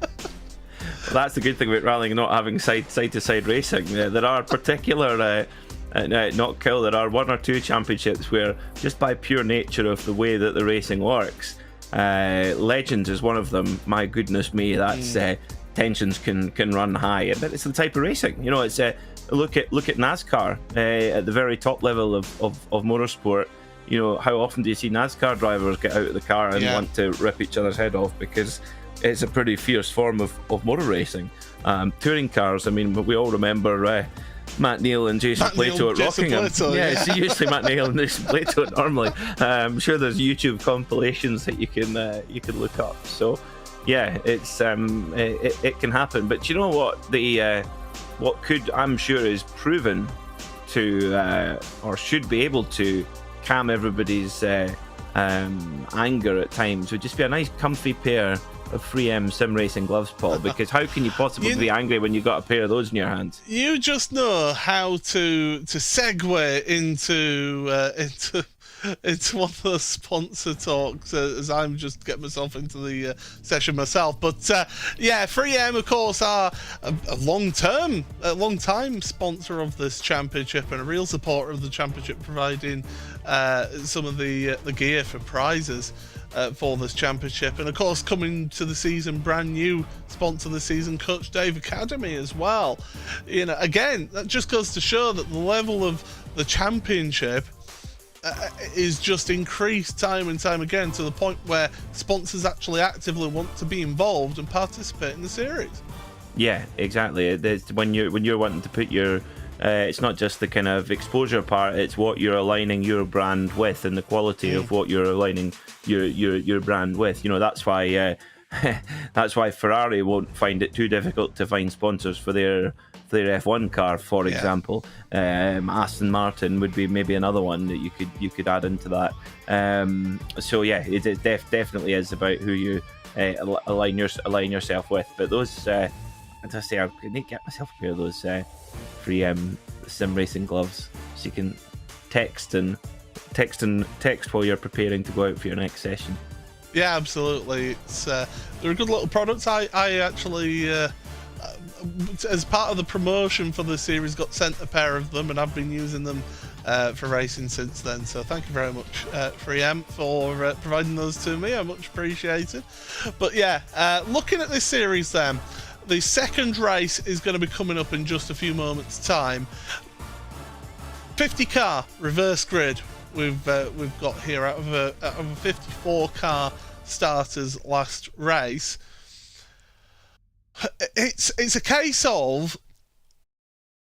Well, that's the good thing about rallying, not having side-to-side racing. There are particular not kill, there are one or two championships where, just by pure nature of the way that the racing works, Legends is one of them. My goodness me, that's tensions can run high, but it's the type of racing, you know. It's look at NASCAR at the very top level of motorsport. You know, how often do you see NASCAR drivers get out of the car and want to rip each other's head off, because it's a pretty fierce form of motor racing. Touring cars, I mean, we all remember Matt Neal and Jason Plato at Rockingham. It's usually Matt Neal and Jason Plato normally. I'm sure there's YouTube compilations that you can look up. So yeah, it's it can happen. But you know what? What could, I'm sure, is proven to or should be able to calm everybody's anger at times would just be a nice comfy pair of 3M sim racing gloves, Paul, because how can you possibly be angry when you've got a pair of those in your hands? You just know how to segue into one of those sponsor talks, as I'm just getting myself into the session myself. But 3M, of course, are a long-time sponsor of this championship and a real supporter of the championship, providing some of the gear for prizes for this championship. And of course, coming to the season, brand new sponsor of the season, Coach Dave Academy as well. You know, again, that just goes to show that the level of the championship is just increased time and time again, to the point where sponsors actually actively want to be involved and participate in the series. Yeah, exactly. When you're wanting to put your it's not just the kind of exposure part, it's what you're aligning your brand with and the quality of what you're aligning your brand with. You know, that's why that's why Ferrari won't find it too difficult to find sponsors for their F1 car, for example. Aston Martin would be maybe another one that you could add into that. So yeah, it definitely is about who you align yourself with. But those, as I say, I need to get myself a pair of those 3M sim racing gloves, so you can text while you're preparing to go out for your next session. Yeah, absolutely. It's they're a good little product. I actually, as part of the promotion for the series, got sent a pair of them, and I've been using them for racing since then. So thank you very much, 3M, for providing those to me. I much appreciate it. But yeah, looking at this series then, the second race is going to be coming up in just a few moments' time. 50 car reverse grid we've got here out of a 54 car starters last race. It's a case of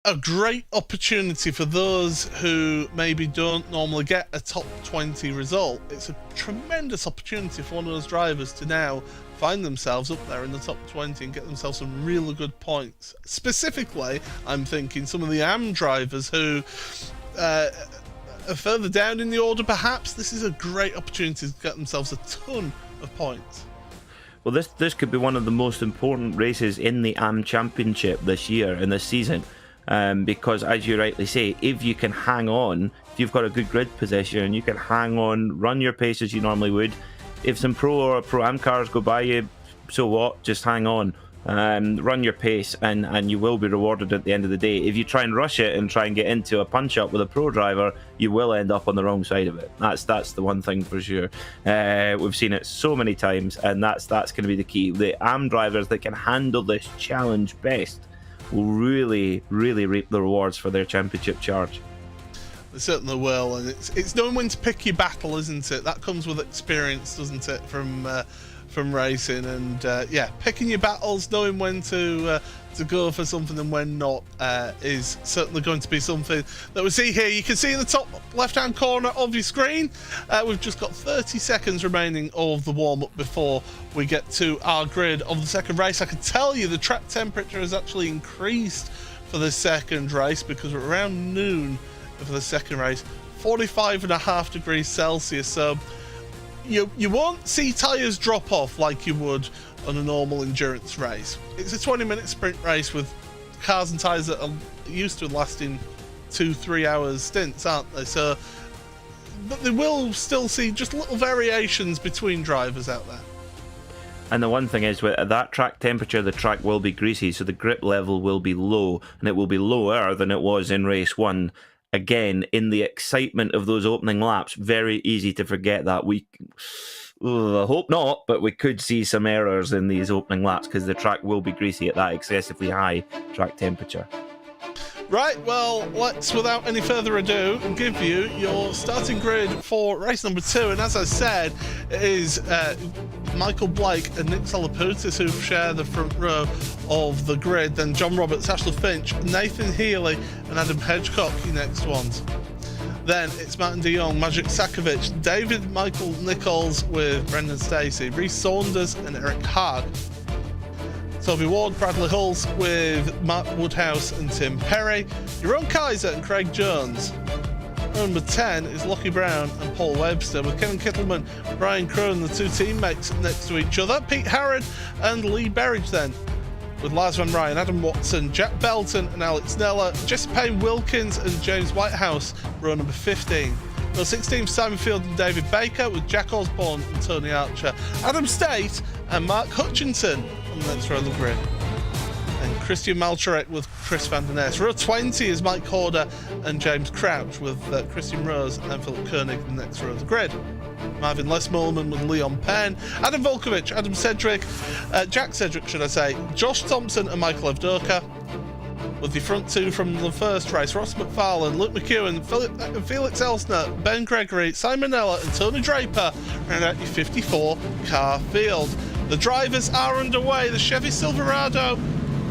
a great opportunity for those who maybe don't normally get a top 20 result. It's a tremendous opportunity for one of those drivers to now find themselves up there in the top 20 and get themselves some really good points. Specifically, I'm thinking some of the AM drivers who are further down in the order, perhaps. This is a great opportunity to get themselves a ton of points. Well, this could be one of the most important races in the AM Championship this year, in this season. Because, as you rightly say, if you can hang on, if you've got a good grid position, you can hang on, run your pace as you normally would. If some Pro or Pro-Am cars go by you, so what? Just hang on. Run your pace, and you will be rewarded at the end of the day. If you try and rush it and try and get into a punch-up with a pro driver, you will end up on the wrong side of it. That's the one thing for sure. We've seen it so many times, and that's going to be the key. The AM drivers that can handle this challenge best will really, really reap the rewards for their championship charge. They certainly will, and it's knowing when to pick your battle, isn't it? That comes with experience, doesn't it, from racing? And yeah, picking your battles, knowing when to go for something and when not, is certainly going to be something that we see here. You can see in the top left-hand corner of your screen, we've just got 30 seconds remaining of the warm-up before we get to our grid of the second race. I can tell you the track temperature has actually increased for the second race, because we're around noon for the second race, 45.5 degrees Celsius. So you won't see tyres drop off like you would on a normal endurance race. It's a 20-minute sprint race with cars and tyres that are used to lasting 2-3 hours stints, aren't they? So, but they will still see just little variations between drivers out there. And the one thing is, at that track temperature, the track will be greasy, so the grip level will be low, and it will be lower than it was in race 1. Again, in the excitement of those opening laps, very easy to forget that. I hope not, but we could see some errors in these opening laps because the track will be greasy at that excessively high track temperature. Right, well, let's, without any further ado, give you your starting grid for race number 2. And as I said, it is Michael Blake and Nick Salaputis who share the front row of the grid. Then John Roberts, Ashley Finch, Nathan Healy and Adam Hedgecock, your next ones. Then it's Martin de Jong, Magic Sakovic, David Michael Nichols with Brendan Stacey, Rhys Saunders and Eric Haag. Toby Ward, Bradley Hulse with Mark Woodhouse and Tim Perry, Jeroen Kaiser and Craig Jones. Number 10 is Lockie Brown and Paul Webster, with Kevin Kittleman, Brian Crone, the two teammates next to each other. Pete Harrod and Lee Berridge then, with Lars Van Ryan, Adam Watson, Jack Belton and Alex Neller, Jesse Payne Wilkins and James Whitehouse, row number 15. Row 16, Simon Field and David Baker, with Jack Osborne and Tony Archer, Adam State and Mark Hutchinson on the next row of the grid. And Christian Malcherek with Chris Van Der Ness. Row 20 is Mike Horder and James Crouch, with Christian Rose and Philip Koenig in the next row of the grid. Marvin Lesmorman with Leon Penn, Adam Volkovich, Adam Cedric, Jack Cedric should I say, Josh Thompson and Michael Evdoka. With the front two from the first race, Ross McFarlane, Luke McEwen, Felix Elsner, Ben Gregory, Simon Ella and Tony Draper round out your 54 car field. The drivers are underway. The Chevy Silverado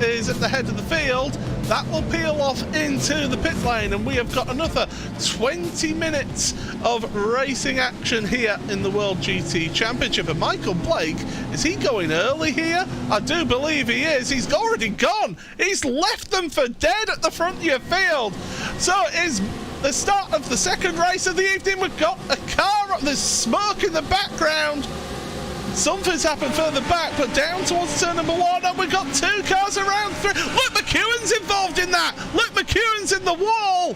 is at the head of the field. That will peel off into the pit lane, and we have got another 20 minutes of racing action here in the World GT Championship. And Michael Blake, is he going early here? I do believe he is. He's already gone. He's left them for dead at the front of your field. So it is the start of the second race of the evening. We've got a car, there's smoke in the background. Something's happened further back, but down towards turn number 1, and we've got 2 cars around 3. Luke McEwen's involved in that. Luke McEwen's in the wall.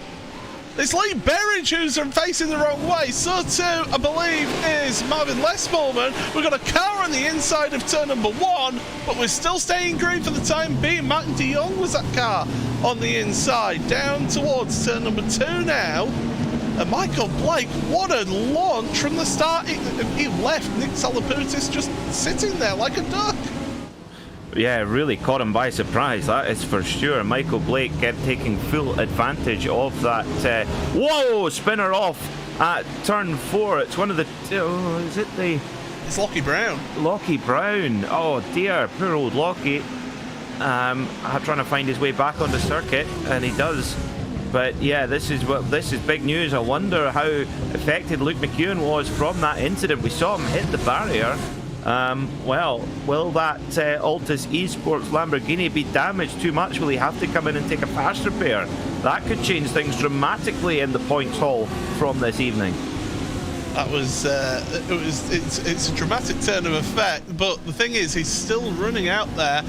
It's Lee Berridge who's facing the wrong way. So too, I believe, is Marvin Lesmorman. We've got a car on the inside of turn number 1, but we're still staying green for the time being. Martin de Jong was that car on the inside. Down towards turn number 2 now. And Michael Blake, what a launch from the start. He left Nick Salaputis just sitting there like a duck. Yeah, really caught him by surprise, that is for sure. Michael Blake kept taking full advantage of that. Whoa, spinner off at turn 4. It's one of the... is it the... It's Lockie Brown. Lockie Brown. Oh dear, poor old Lockie. I'm trying to find his way back on the circuit, and he does. But yeah, this is big news. I wonder how affected Luke McEwen was from that incident. We saw him hit the barrier. Well, will that Altus Esports Lamborghini be damaged too much? Will he have to come in and take a fast repair? That could change things dramatically in the points haul from this evening. That was, it's a dramatic turn of effect, but the thing is, he's still running out there.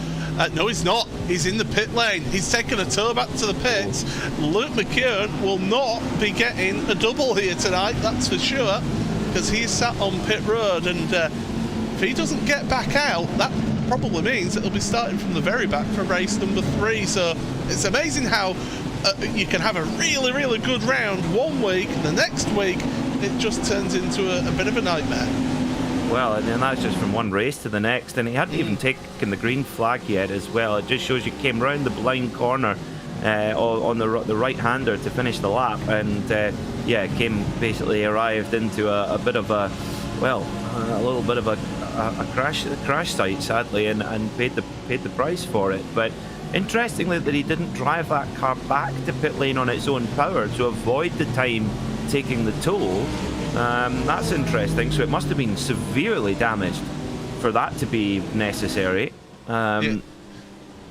No, he's not. He's in the pit lane. He's taken a tour back to the pits. Luke McKeown will not be getting a double here tonight, that's for sure, because he's sat on pit road, and if he doesn't get back out, that probably means that he'll be starting from the very back for race number 3. So it's amazing how you can have a really, really good round one week, the next week it just turns into a bit of a nightmare. Well, and then that's just from one race to the next, and he hadn't even taken the green flag yet as well. It just shows you came round the blind corner on the right-hander to finish the lap, and yeah, arrived into a bit of a, well, a little bit of a crash site, sadly, and paid the price for it. But interestingly, that he didn't drive that car back to pit lane on its own power to avoid the time taking the toll. That's interesting. So it must have been severely damaged for that to be necessary. Yeah.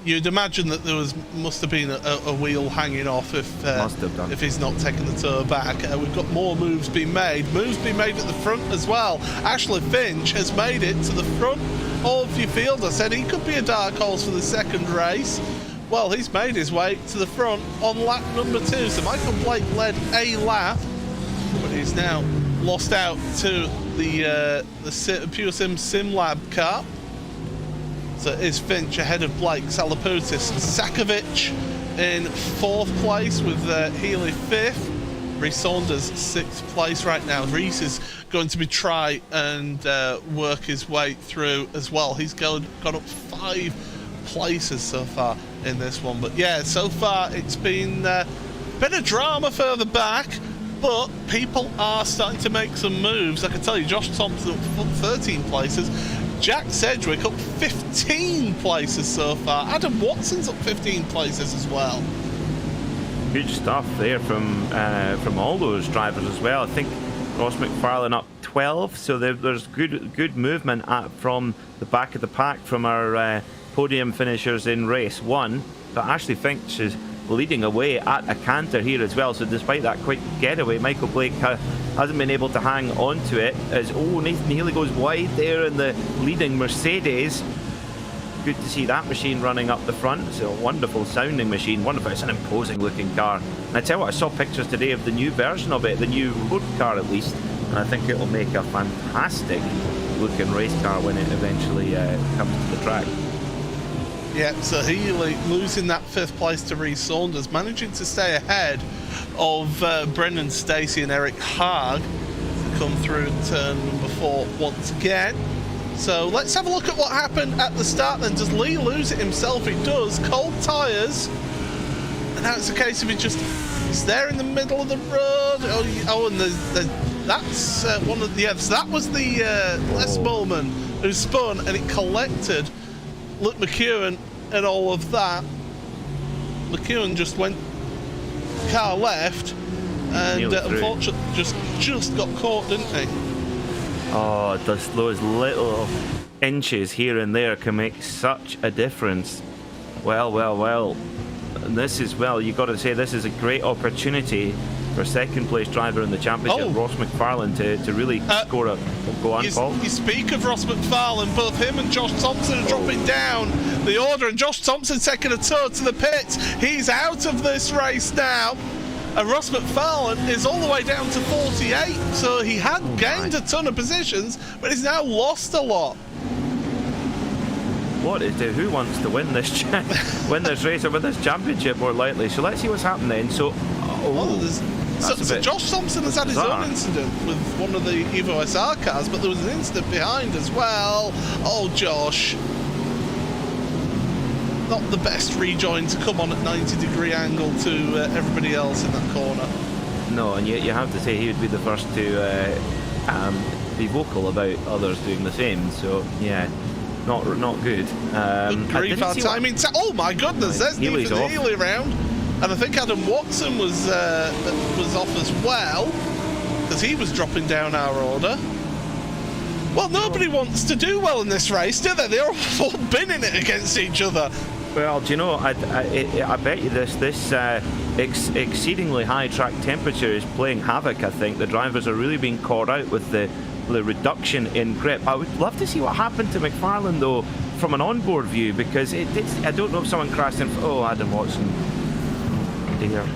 You'd imagine that there must have been a wheel hanging off if he's not taken the tour back. We've got more moves being made. Moves being made at the front as well. Ashley Finch has made it to the front of your field. I said he could be a dark horse for the second race. Well, he's made his way to the front on lap number 2. So Michael Blake led a lap, but he's now lost out to the Pure Sim Lab car. So it is Finch ahead of Blake, Salaputis and Sakovic in 4th place, with Healy 5th. Reece Saunders 6th place right now. Reece is going to be try and work his way through as well. He's gone up 5 places so far in this one. But yeah, so far it's been a bit of drama further back, but people are starting to make some moves. I can tell you, Josh Thompson up 13 places. Jack Sedgwick up 15 places so far. Adam Watson's up 15 places as well. Good stuff there from all those drivers as well. I think Ross McFarlane up 12, so there's good movement from the back of the pack from our podium finishers in race 1. But Ashley Finch is leading away at a canter here as well, so despite that quick getaway, Michael Blake hasn't been able to hang on to it, as Nathan Healy goes wide there in the leading Mercedes. Good to see that machine running up the front. It's a wonderful sounding machine, wonderful. It's an imposing looking car, and I tell you what, I saw pictures today of the new version of it, the new road car at least, and I think it will make a fantastic looking race car when it eventually comes to the track. Yeah, so Healy losing that 5th place to Reece Saunders, managing to stay ahead of Brendan Stacey and Eric Haag to come through turn number 4 once again. So let's have a look at what happened at the start then. Does Lee lose it himself? He does. Cold tyres. And now it's a case of he's there in the middle of the road. Oh, and that's one of the... Yeah, so that was the Les Bowman who spun, and it collected Luke McKeown and all of that. McKeown just went car left, and unfortunately just got caught, didn't he? Oh, those little inches here and there can make such a difference. Well. And this is, you've got to say, this is a great opportunity for second place driver in the championship, Ross McFarlane, to really score a... Go on, Paul. You speak of Ross McFarlane, both him and Josh Thompson are dropping down the order, and Josh Thompson taking a tour to the pits. He's out of this race now, and Ross McFarlane is all the way down to 48, so he had gained a ton of positions, but he's now lost a lot. Who wants to win this race or win this championship more likely? So let's see what's happened then. So Josh Thompson has had his own incident with one of the Evo SR cars, but there was an incident behind as well. Oh, Josh. Not the best rejoin to come on at 90-degree angle to everybody else in that corner. No, and you have to say he would be the first to be vocal about others doing the same. So, yeah. Not good. Grief, our timing. Oh my goodness! There's Nathan Healy around, and I think Adam Watson was off as well, because he was dropping down our order. Well, nobody wants to do well in this race, do they? They're all binning it against each other. Well, do you know, I bet you this exceedingly high track temperature is playing havoc. I think the drivers are really being caught out with the reduction in grip. I would love to see what happened to McFarlane, though, from an onboard view, because I don't know if someone crashed in... Oh, Adam Watson. Oh, dear.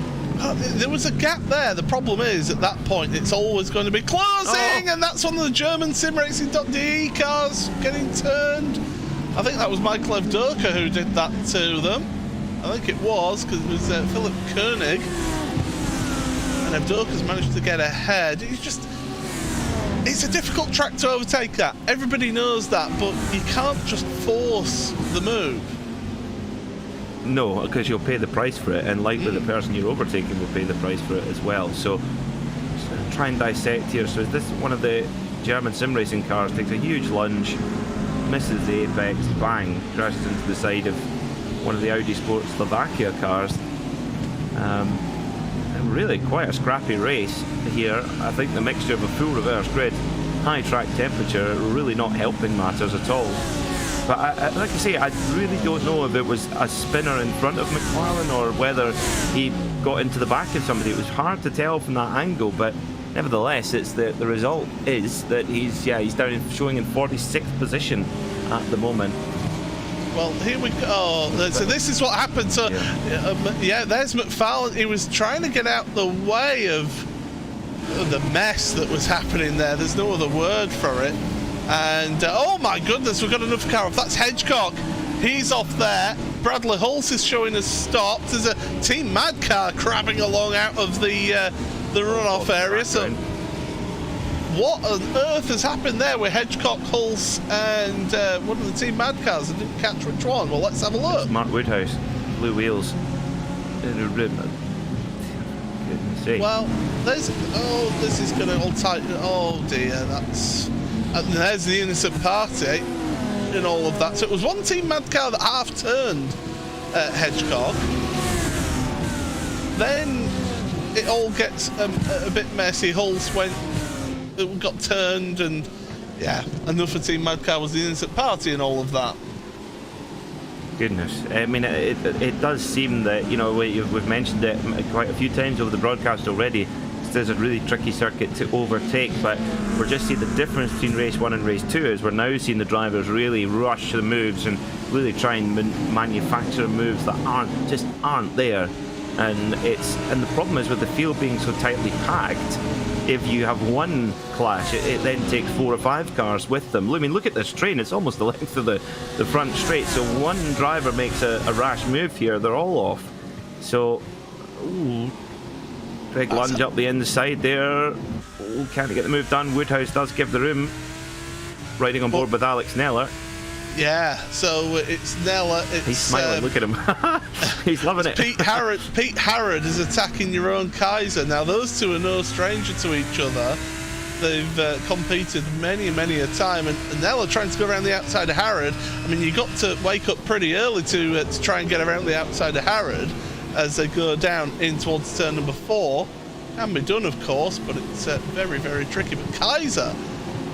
There was a gap there. The problem is, at that point, it's always going to be closing, and that's one of the German simracing.de cars getting turned. I think that was Michael Evdoka who did that to them. I think it was, because it was Philip Koenig. And Evdoka's managed to get ahead. It's a difficult track to overtake that. Everybody knows that, but you can't just force the move. No, because you'll pay the price for it, and likely the person you're overtaking will pay the price for it as well. So, try and dissect here. So this one of the German sim racing cars takes a huge lunge, misses the apex, bang, crashes into the side of one of the Audi Sport Slovakia cars. Really quite a scrappy race here. I think the mixture of a full reverse grid, high track temperature, really not helping matters at all. But like I say, I really don't know if it was a spinner in front of McFarlane or whether he got into the back of somebody. It was hard to tell from that angle, but nevertheless, it's the result is that he's down showing in 46th position at the moment. Well, here we go. So this is what happened. So, there's McFarlane. He was trying to get out the way of the mess that was happening there. There's no other word for it. And, oh my goodness, we've got another car off. That's Hedgecock. He's off there. Bradley Hulse is showing us stopped. There's a Team Mad car crabbing along out of the runoff area. So, what on earth has happened there with Hedgecock, Hulse, and one of the Team Mad cars? I didn't catch which one. Well, let's have a look. It's Mark Woodhouse, blue wheels. Well, this is going to all tighten. Oh dear, that's. And there's the innocent party in all of that. So it was one Team Mad car that half turned Hedgecock. Then it all gets a bit messy. Hulse got turned, and another Team Mad car was the innocent party in all of that. Goodness, I mean, it does seem that, you know, we've mentioned it quite a few times over the broadcast already. There's a really tricky circuit to overtake, but we're just seeing the difference between race 1 and race 2 is we're now seeing the drivers really rush the moves and really try and manufacture moves that aren't there. And the problem is with the field being so tightly packed, if you have one clash, it then takes 4 or 5 cars with them. I mean, look at this train, it's almost the length of the front straight, so one driver makes a rash move here, they're all off. So, big lunge up the inside there. Can't get the move done. Woodhouse does give the room. Riding on board with Alex Neller. Yeah, so it's Neller. He's smiling. Look at him. He's loving it. Pete Harrod is attacking your own Kaiser. Now, those two are no stranger to each other. They've competed many a time, and Neller trying to go around the outside of Harrod. I mean, you got to wake up pretty early to try and get around the outside of Harrod as they go down in towards turn number 4. Can be done, of course, but it's very tricky. But Kaiser,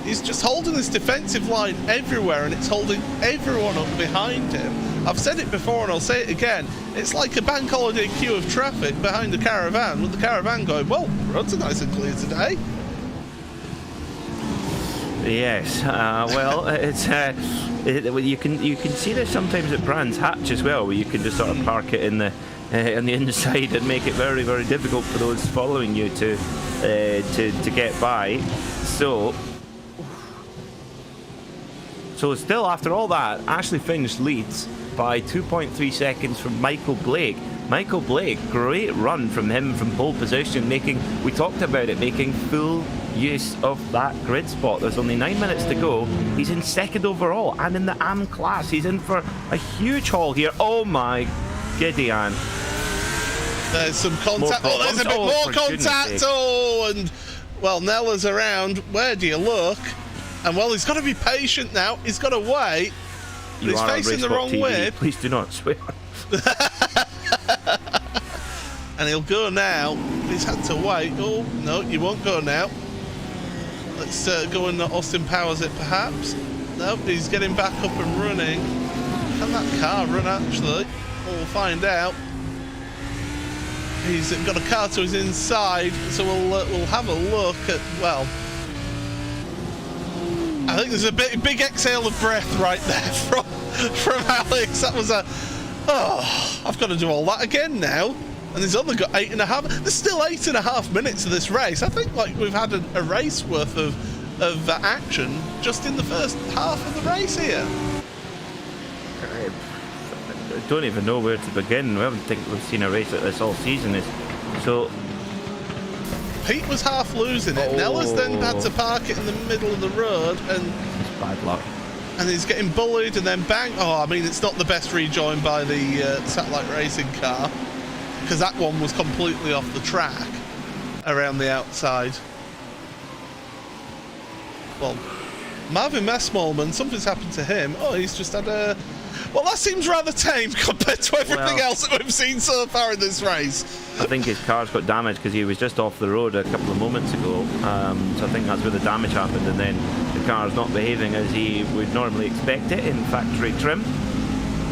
he's just holding this defensive line everywhere, and it's holding everyone up behind him. I've said it before and I'll say it again. It's like a bank holiday queue of traffic behind a caravan, with the caravan going, well, roads are nice and clear today. Yes, well, it's you can see this sometimes at Brands Hatch as well, where you can just sort of park it in the on the inside and make it very difficult for those following you to get by. So still after all that, Ashley Finch leads by 2.3 seconds from Michael Blake. Michael Blake, great run from him from pole position, we talked about it, making full use of that grid spot. There's only 9 minutes to go. He's in second overall, and in the AM class, he's in for a huge haul here. Oh my Gideon. There's some contact. There's a bit more contact. And well, Neller's around. Where do you look? And well, he's got to be patient now. He's got to wait. He's facing the wrong way. Please do not swear. And he'll go now. He's had to wait. Oh, no, you won't go now. Let's go and Austin Powers it, perhaps. Nope, he's getting back up and running. Can that car run, actually? We'll find out. He's got a car to his inside, so we'll have a look at, well, I think there's a big exhale of breath right there from Alex. That was I've got to do all that again now. And he's only got 8.5. There's still 8.5 minutes of this race. I think like we've had a race worth of action just in the first half of the race here. I don't even know where to begin. I don't think we've seen a race like this all season. So Pete was half losing it. Nella's then had to park it in the middle of the road, and it's bad luck. And he's getting bullied, and then bang! Oh, I mean, it's not the best rejoin by the satellite racing car, because that one was completely off the track around the outside. Well, Marvin Messmallman, something's happened to him. Oh, he's just had a... Well, that seems rather tame compared to everything else that we've seen so far in this race. I think his car's got damaged because he was just off the road a couple of moments ago. So I think that's where the damage happened, and then the car's not behaving as he would normally expect it in factory trim.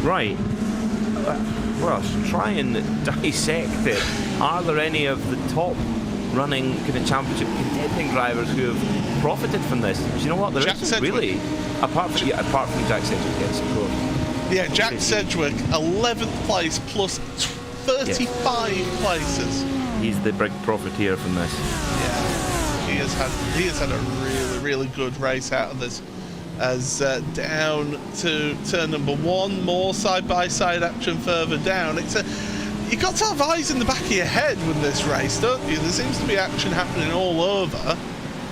Right. Well, let's try and dissect it. Are there any of the top running kind of championship contending drivers who have profited from this? Do you know what? There isn't really. Apart from Jack Sedgwick, yes, of course. Yeah, Jack Sedgwick, 11th place plus 35 places. He's the big profiteer from this. Yeah, he has had a really, really good race out of this. As down to turn number 1, more side-by-side action further down. You got to have eyes in the back of your head with this race, don't you? There seems to be action happening all over.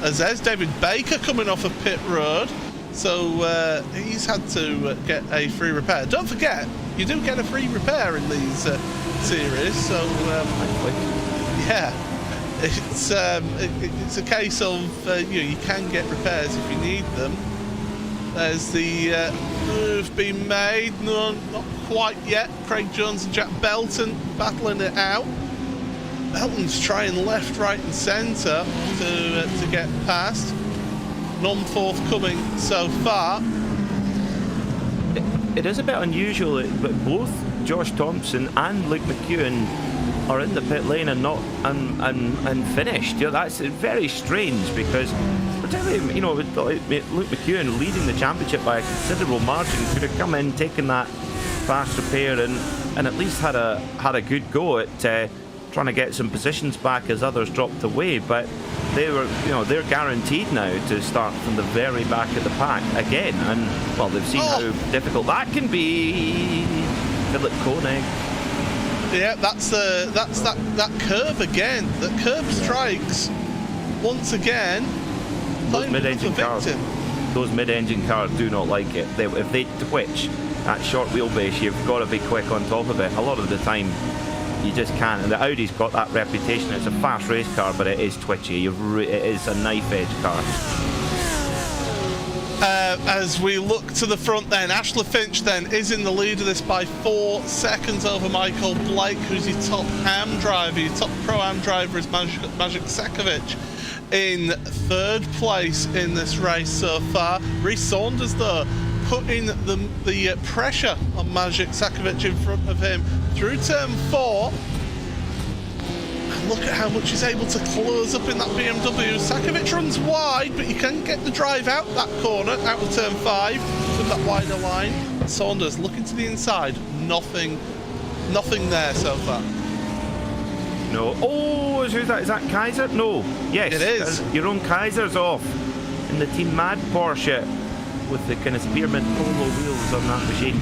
As there's David Baker coming off of pit road. So he's had to get a free repair. Don't forget, you do get a free repair in these series. So yeah, it's a case of you can get repairs if you need them. There's the move being made. No, not quite yet. Craig Jones and Jack Belton battling it out. Belton's trying left, right, and centre to get past. None forthcoming so far. It is a bit unusual, but both Josh Thompson and Luke McEwen are in the pit lane and not unfinished. That's very strange because, particularly, with Luke McEwen leading the championship by a considerable margin, could have come in, taken that fast repair, and at least had a good go at trying to get some positions back as others dropped away. But they're guaranteed now to start from the very back of the pack again, and well, they've seen how difficult that can be. Philip Koenig. Yeah, that's that curve again. That curve strikes once again. Those mid-engine cars do not like it. If they twitch that short wheelbase, you've got to be quick on top of it. A lot of the time, you just can't. And the Audi's got that reputation. It's a fast race car, but it is twitchy. It is a knife-edge car. As we look to the front then, Ashler Finch then is in the lead of this by 4 seconds over Michael Blake, who's your top AM driver. Your top Pro-Am driver is Maciej Sakovic in 3rd place in this race so far. Reece Saunders, though, putting the pressure on Maciej Sakovic in front of him through turn 4. And look at how much he's able to close up in that BMW. Sakovic runs wide, but you can get the drive out that corner, out of turn 5 with that wider line. Saunders looking to the inside. Nothing there so far. No. Oh, who's that? Is that Kaiser? No. Yes. It is. Your own Kaiser's off in the Team Mad Porsche with the kind of spearmint polo wheels on that machine.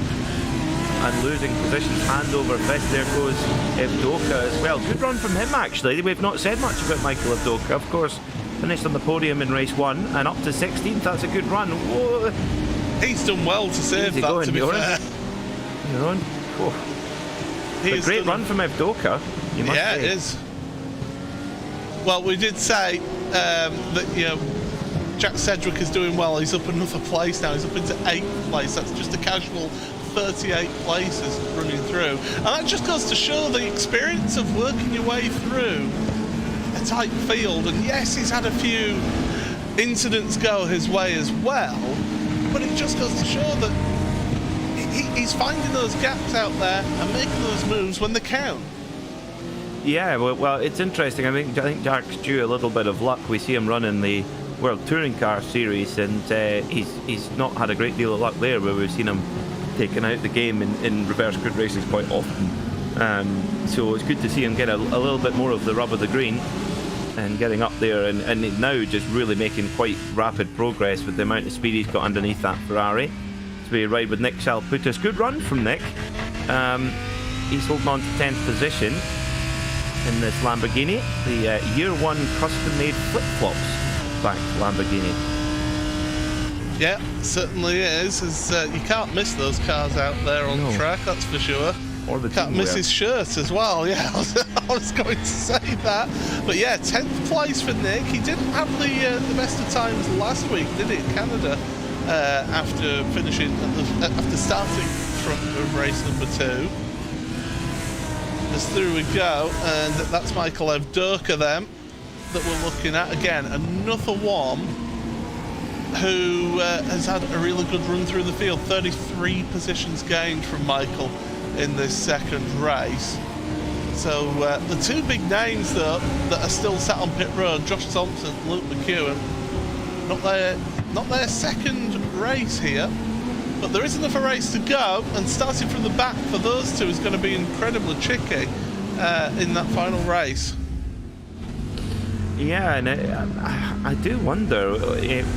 And losing positions hand over fist. There goes Evdoka as well. Good run from him, actually. We've not said much about Michael Evdoka. Of course, finished on the podium in race 1 and up to 16th. That's a good run. Whoa. He's done well to save that, going, to be fair. You're on. A great run from Evdoka. Yeah, it is. Well, we did say that Jack Sedgwick is doing well. He's up another place now. He's up into 8th place. That's just a casual 38 places running through. And that just goes to show the experience of working your way through a tight field. And yes, he's had a few incidents go his way as well, but it just goes to show that he's finding those gaps out there and making those moves when they count. Yeah, well, it's interesting. I think Jack's due a little bit of luck. We see him running the World Touring Car Series, and he's not had a great deal of luck there, where we've seen him taking out the game in reverse grid races quite often. So it's good to see him get a little bit more of the rub of the green and getting up there, and now just really making quite rapid progress with the amount of speed he's got underneath that Ferrari. So we ride with Nick Salputis. Good run from Nick. He's holding on to 10th position in this Lamborghini, the year one custom-made flip-flops back to Lamborghini. Yeah, certainly is. You can't miss those cars out there on the track, that's for sure. Or the can't miss his shirt as well. Yeah, I was going to say that. But yeah, 10th place for Nick. He didn't have the best of times last week, did he, in Canada? After starting from race number 2. As through we go, and that's Michael Evdoka then that we're looking at. Again, another one who has had a really good run through the field. 33 positions gained from Michael in this second race. So the two big names though that are still sat on pit road, Josh Thompson, Luke McEwen, not their second race here, but there is another race to go, and starting from the back for those two is going to be incredibly tricky in that final race. Yeah, and I do wonder,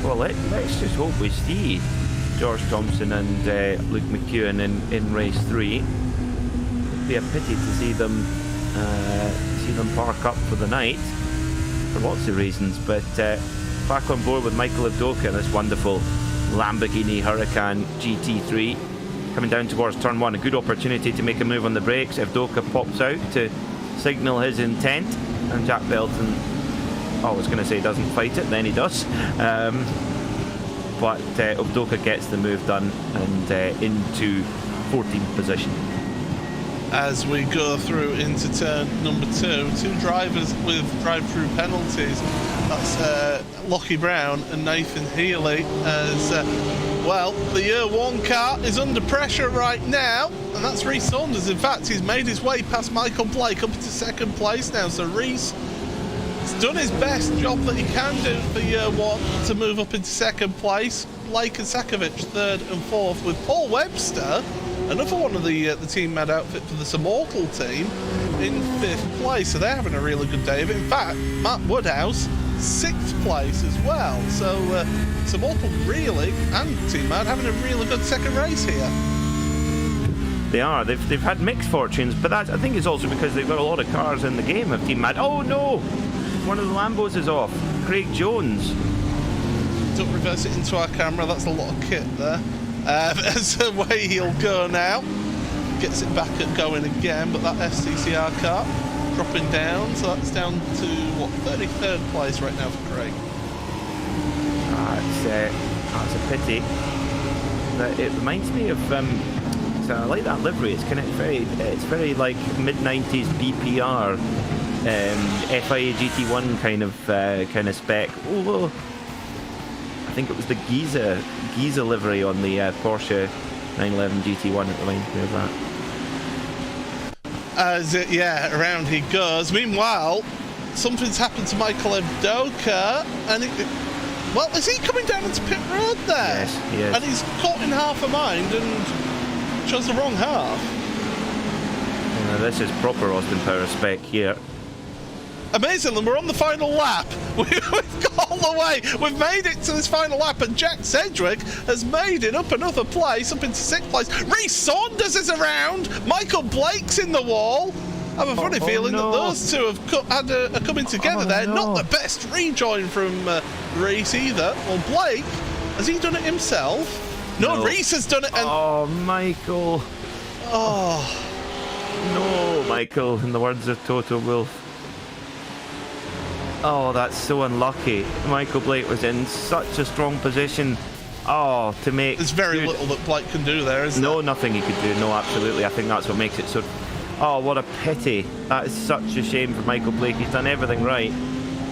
well, let's just hope we see George Thompson and Luke McEwen in race 3. It'd be a pity to see them park up for the night for lots of reasons, but back on board with Michael Evdoka in this wonderful Lamborghini Huracan GT3 coming down towards turn 1. A good opportunity to make a move on the brakes. Evdoka pops out to signal his intent, and Jack Belton, I was going to say doesn't fight it, then he does, but Evdoka gets the move done and into 14th position. As we go through into turn number 2, two drivers with drive-through penalties. That's Lockie Brown and Nathan Healy. As well, the year 1 car is under pressure right now, and that's Rhys Saunders. In fact, he's made his way past Michael Blake up into 2nd place now. So Rhys has done his best job that he can do for year 1 to move up into 2nd place. Blake and Sakovic 3rd and 4th, with Paul Webster, another one of the Team Mad outfit for the Immortal team, in 5th place. So they're having a really good day of it. In fact, Matt Woodhouse 6th place as well. So Immortal really, and Team Mad, having a really good second race here. They are. They've had mixed fortunes, but that, I think, is also because they've got a lot of cars in the game of Team Mad. Oh no! One of the Lambos is off. Craig Jones. Don't reverse it into our camera. That's a lot of kit there. As away he'll go now. Gets it back at going again, but that SCCR car dropping down, so that's down to, what, 33rd place right now for Craig. That's a pity. But it reminds me of, so I like that livery. It's very like mid-90s BPR, FIA GT1 kind of spec. Although I think it was the Giza livery on the Porsche 911 GT1 that reminds me of that. Around he goes. Meanwhile, something's happened to Michael Evdoka, and is he coming down into pit road there? Yes, he is. And he's caught in half a mind and chose the wrong half. This is proper Austin Power spec here. Amazing, and we're on the final lap. We've got all the way. We've made it to this final lap, and Jack Sedgwick has made it up another place, up into 6th place. Rhys Saunders is around. Michael Blake's in the wall. I have a funny feeling that those two are coming together there. No. Not the best rejoin from Rhys either. Well, Blake, has he done it himself? No, Rhys has done it. And Michael. Oh. No, Michael, in the words of Toto Wolff. Oh, that's so unlucky. Michael Blake was in such a strong position. Oh, to make... There's very little that Blake can do there, isn't there? No, nothing he could do. No, absolutely. I think that's what makes it so... Oh, what a pity. That is such a shame for Michael Blake. He's done everything right.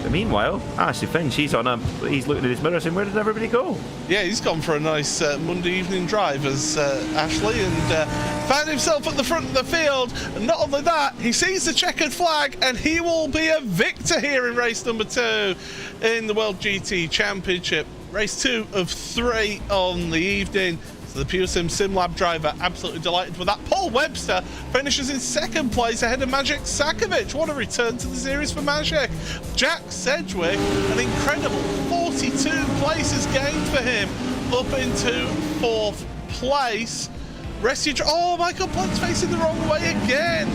But meanwhile, Ashley Finch, he's looking at his mirror saying, where did everybody go? Yeah, he's gone for a nice Monday evening drive as Ashley, and found himself at the front of the field. And not only that, he sees the checkered flag, and he will be a victor here in race number 2 in the World GT Championship. Race 2 of 3 on the evening. So the Pure Sim Lab driver absolutely delighted with that. Paul Webster finishes in 2nd place ahead of Magic Sakovic. What a return to the series for Magic. Jack Sedgwick, an incredible 42 places gained for him, up into 4th place. Oh, Michael Blank's facing the wrong way again.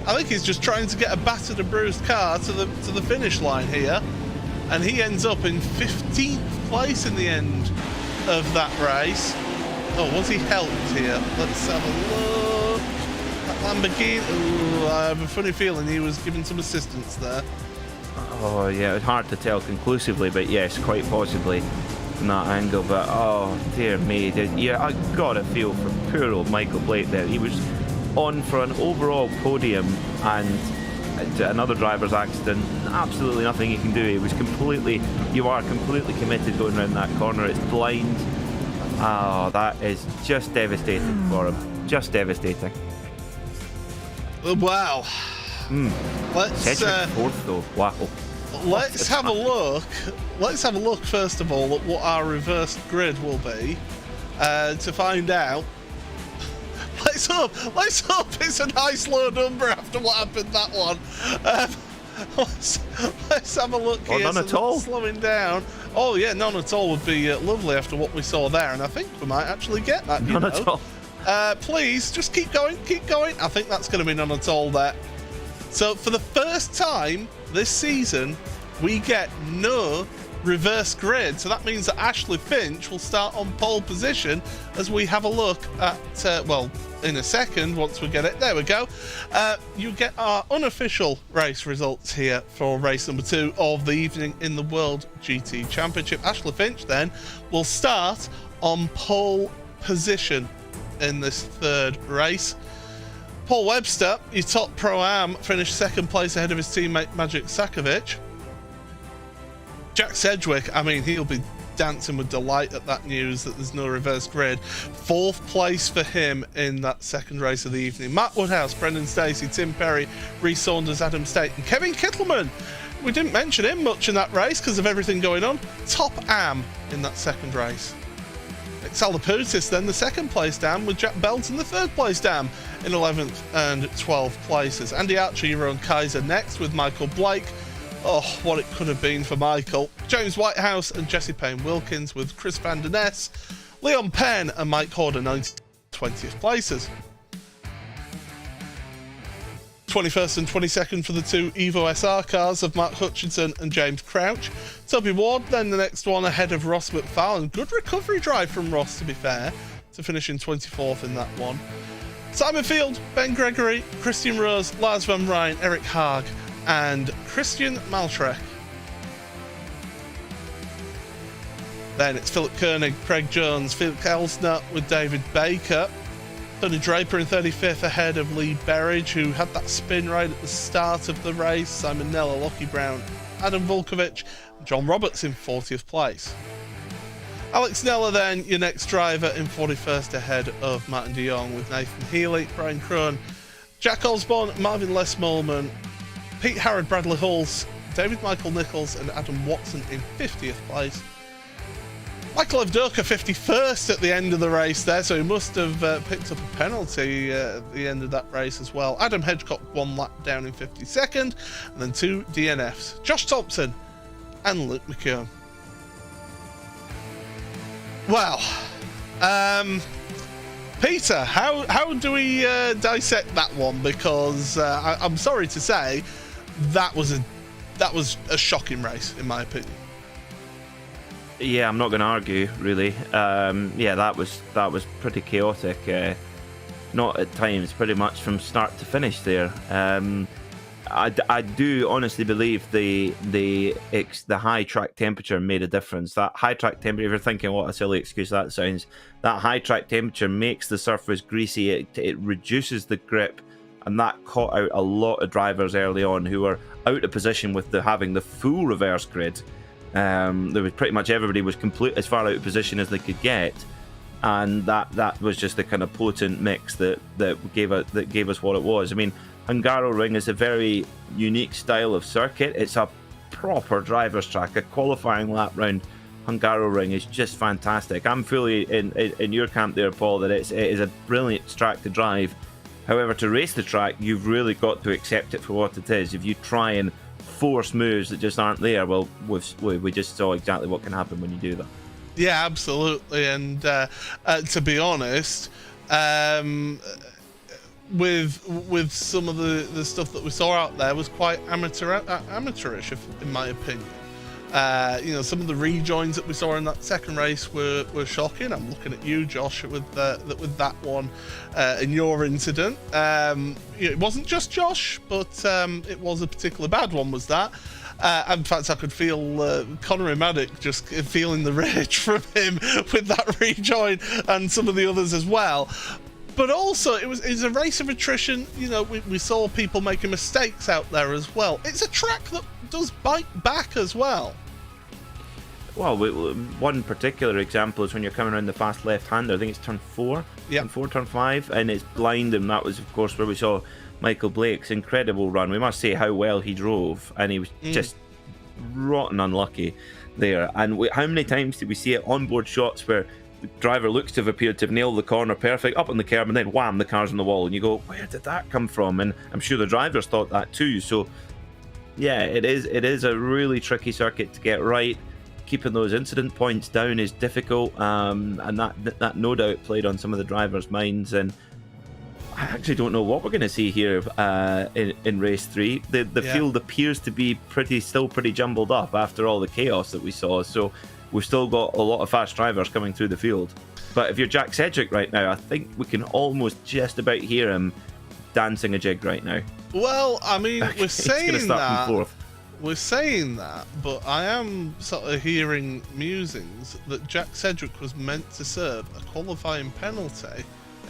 I think he's just trying to get a battered and bruised car to the finish line here. And he ends up in 15th place in the end of that race. Oh, was he helped here? Let's have a look. That Lamborghini. Ooh, I have a funny feeling he was given some assistance there. Oh, yeah, it's hard to tell conclusively, but yes, quite possibly from that angle. But, oh, dear me. Yeah, I gotta feel for poor old Michael Blake there. He was on for an overall podium, and another driver's accident. Absolutely nothing he can do. You are completely committed going around that corner. It's blind. Oh, that is just devastating for him. Just devastating. Wow. Let's 4th though. Wow. Let's have a look. Let's have a look first of all at what our reversed grid will be to find out. Let's hope it's a nice low number after what happened that one. Let's have a look here. None at all. Slowing down. Oh yeah, none at all would be lovely after what we saw there, and I think we might actually get that. None at all. Please, just keep going, keep going. I think that's going to be none at all there. So for the first time this season, we get no reverse grid. So that means that Ashley Finch will start on pole position as we have a look at, well, in a second, once we get it. There we go. You get our unofficial race results here for race number 2 of the evening in the World GT Championship. Ashley Finch then will start on pole position in this 3rd race. Paul Webster, your top Pro-Am, finished 2nd place ahead of his teammate Magic Sakovic. Jack Sedgwick, I mean, he'll be dancing with delight at that news that there's no reverse grid. 4th place for him in that 2nd race of the evening. Matt Woodhouse, Brendan Stacey, Tim Perry, Rhys Saunders, Adam State, and Kevin Kittleman. We didn't mention him much in that race because of everything going on. Top Am in that 2nd race. Salaputis then the 2nd place dam with Jack Belton the 3rd place dam in 11th and 12th places. Andy Archer, your own Kaiser next with Michael Blake. Oh, what it could have been for Michael. James Whitehouse and Jesse Payne Wilkins with Chris Van Der Ness, Leon Penn and Mike Horder 19th, 20th places. 21st and 22nd for the 2 Evo SR cars of Mark Hutchinson and James Crouch. Toby Ward then the next one ahead of Ross McFarlane. Good recovery drive from Ross, to be fair, to finish in 24th in that one. Simon Field, Ben Gregory, Christian Rose, Lars Van Rijn, Eric Haag and Christian Maltrek. Then it's Philip Koenig, Craig Jones, Felix Elsner with David Baker. Tony Draper in 35th ahead of Lee Berridge, who had that spin right at the start of the race. Simon Neller, Lockie Brown, Adam Volkovich, and John Roberts in 40th place. Alex Neller then, your next driver, in 41st ahead of Martin de Jong with Nathan Healy, Brian Krohn, Jack Osborne, Marvin Les-Molman, Pete Harrod, Bradley Hulse, David Michael Nichols and Adam Watson in 50th place. Michael Evdoka 51st at the end of the race there, so he must have picked up a penalty at the end of that race as well. Adam Hedgecock 1 lap down in 52nd, and then 2 DNFs. Josh Thompson and Luke McKeown. Well, Peter, how do we dissect that one? Because I'm sorry to say, that was a shocking race in my opinion. Yeah, I'm not going to argue, really. Yeah, that was pretty chaotic. Not at times, pretty much from start to finish there. I do honestly believe the high track temperature made a difference. That high track temperature, if you're thinking what a silly excuse that sounds, that high track temperature makes the surface greasy. It reduces the grip and that caught out a lot of drivers early on who were out of position with having the full reverse grid. There was pretty much everybody was complete as far out of position as they could get, and that was just the kind of potent mix that gave us what it was. I mean, Hungaroring is a very unique style of circuit. It's a proper driver's track. A qualifying lap round Hungaroring is just fantastic. I'm fully in your camp there, Paul, that it is a brilliant track to drive. However, to race the track, you've really got to accept it for what it is. If you try and force moves that just aren't there, well, we just saw exactly what can happen when you do that. Yeah, absolutely. And to be honest, with some of the stuff that we saw out there was quite amateurish, in my opinion. Some of the rejoins that we saw in that second race were shocking. I'm looking at you, Josh, with that one in your incident. It wasn't just Josh, but it was a particular bad one, was that. In fact, I could feel Conor Maddock just feeling the rage from him with that rejoin, and some of the others as well. But also, it was a race of attrition. We saw people making mistakes out there as well. It's a track that does bite back as well. Well, one particular example is when you're coming around the fast left-hander. I think it's turn 4, turn 4, turn 5, and it's blind, and that was, of course, where we saw Michael Blake's incredible run. We must say how well he drove, and he was just rotten unlucky there. And how many times did we see it onboard shots where the driver looks to have appeared to have nailed the corner perfect up on the curb, and then wham, the car's on the wall, and you go, where did that come from? And I'm sure the drivers thought that too. So yeah, it is a really tricky circuit to get right. Keeping those incident points down is difficult, and that no doubt played on some of the drivers' minds. And I actually don't know what we're going to see here in race 3. The field appears to be still pretty jumbled up after all the chaos that we saw. So we've still got a lot of fast drivers coming through the field. But if you're Jack Sedgwick right now, I think we can almost just about hear him dancing a jig right now. Well, I mean, we're saying that. We're saying that, but I am sort of hearing musings that Jack Sedgwick was meant to serve a qualifying penalty,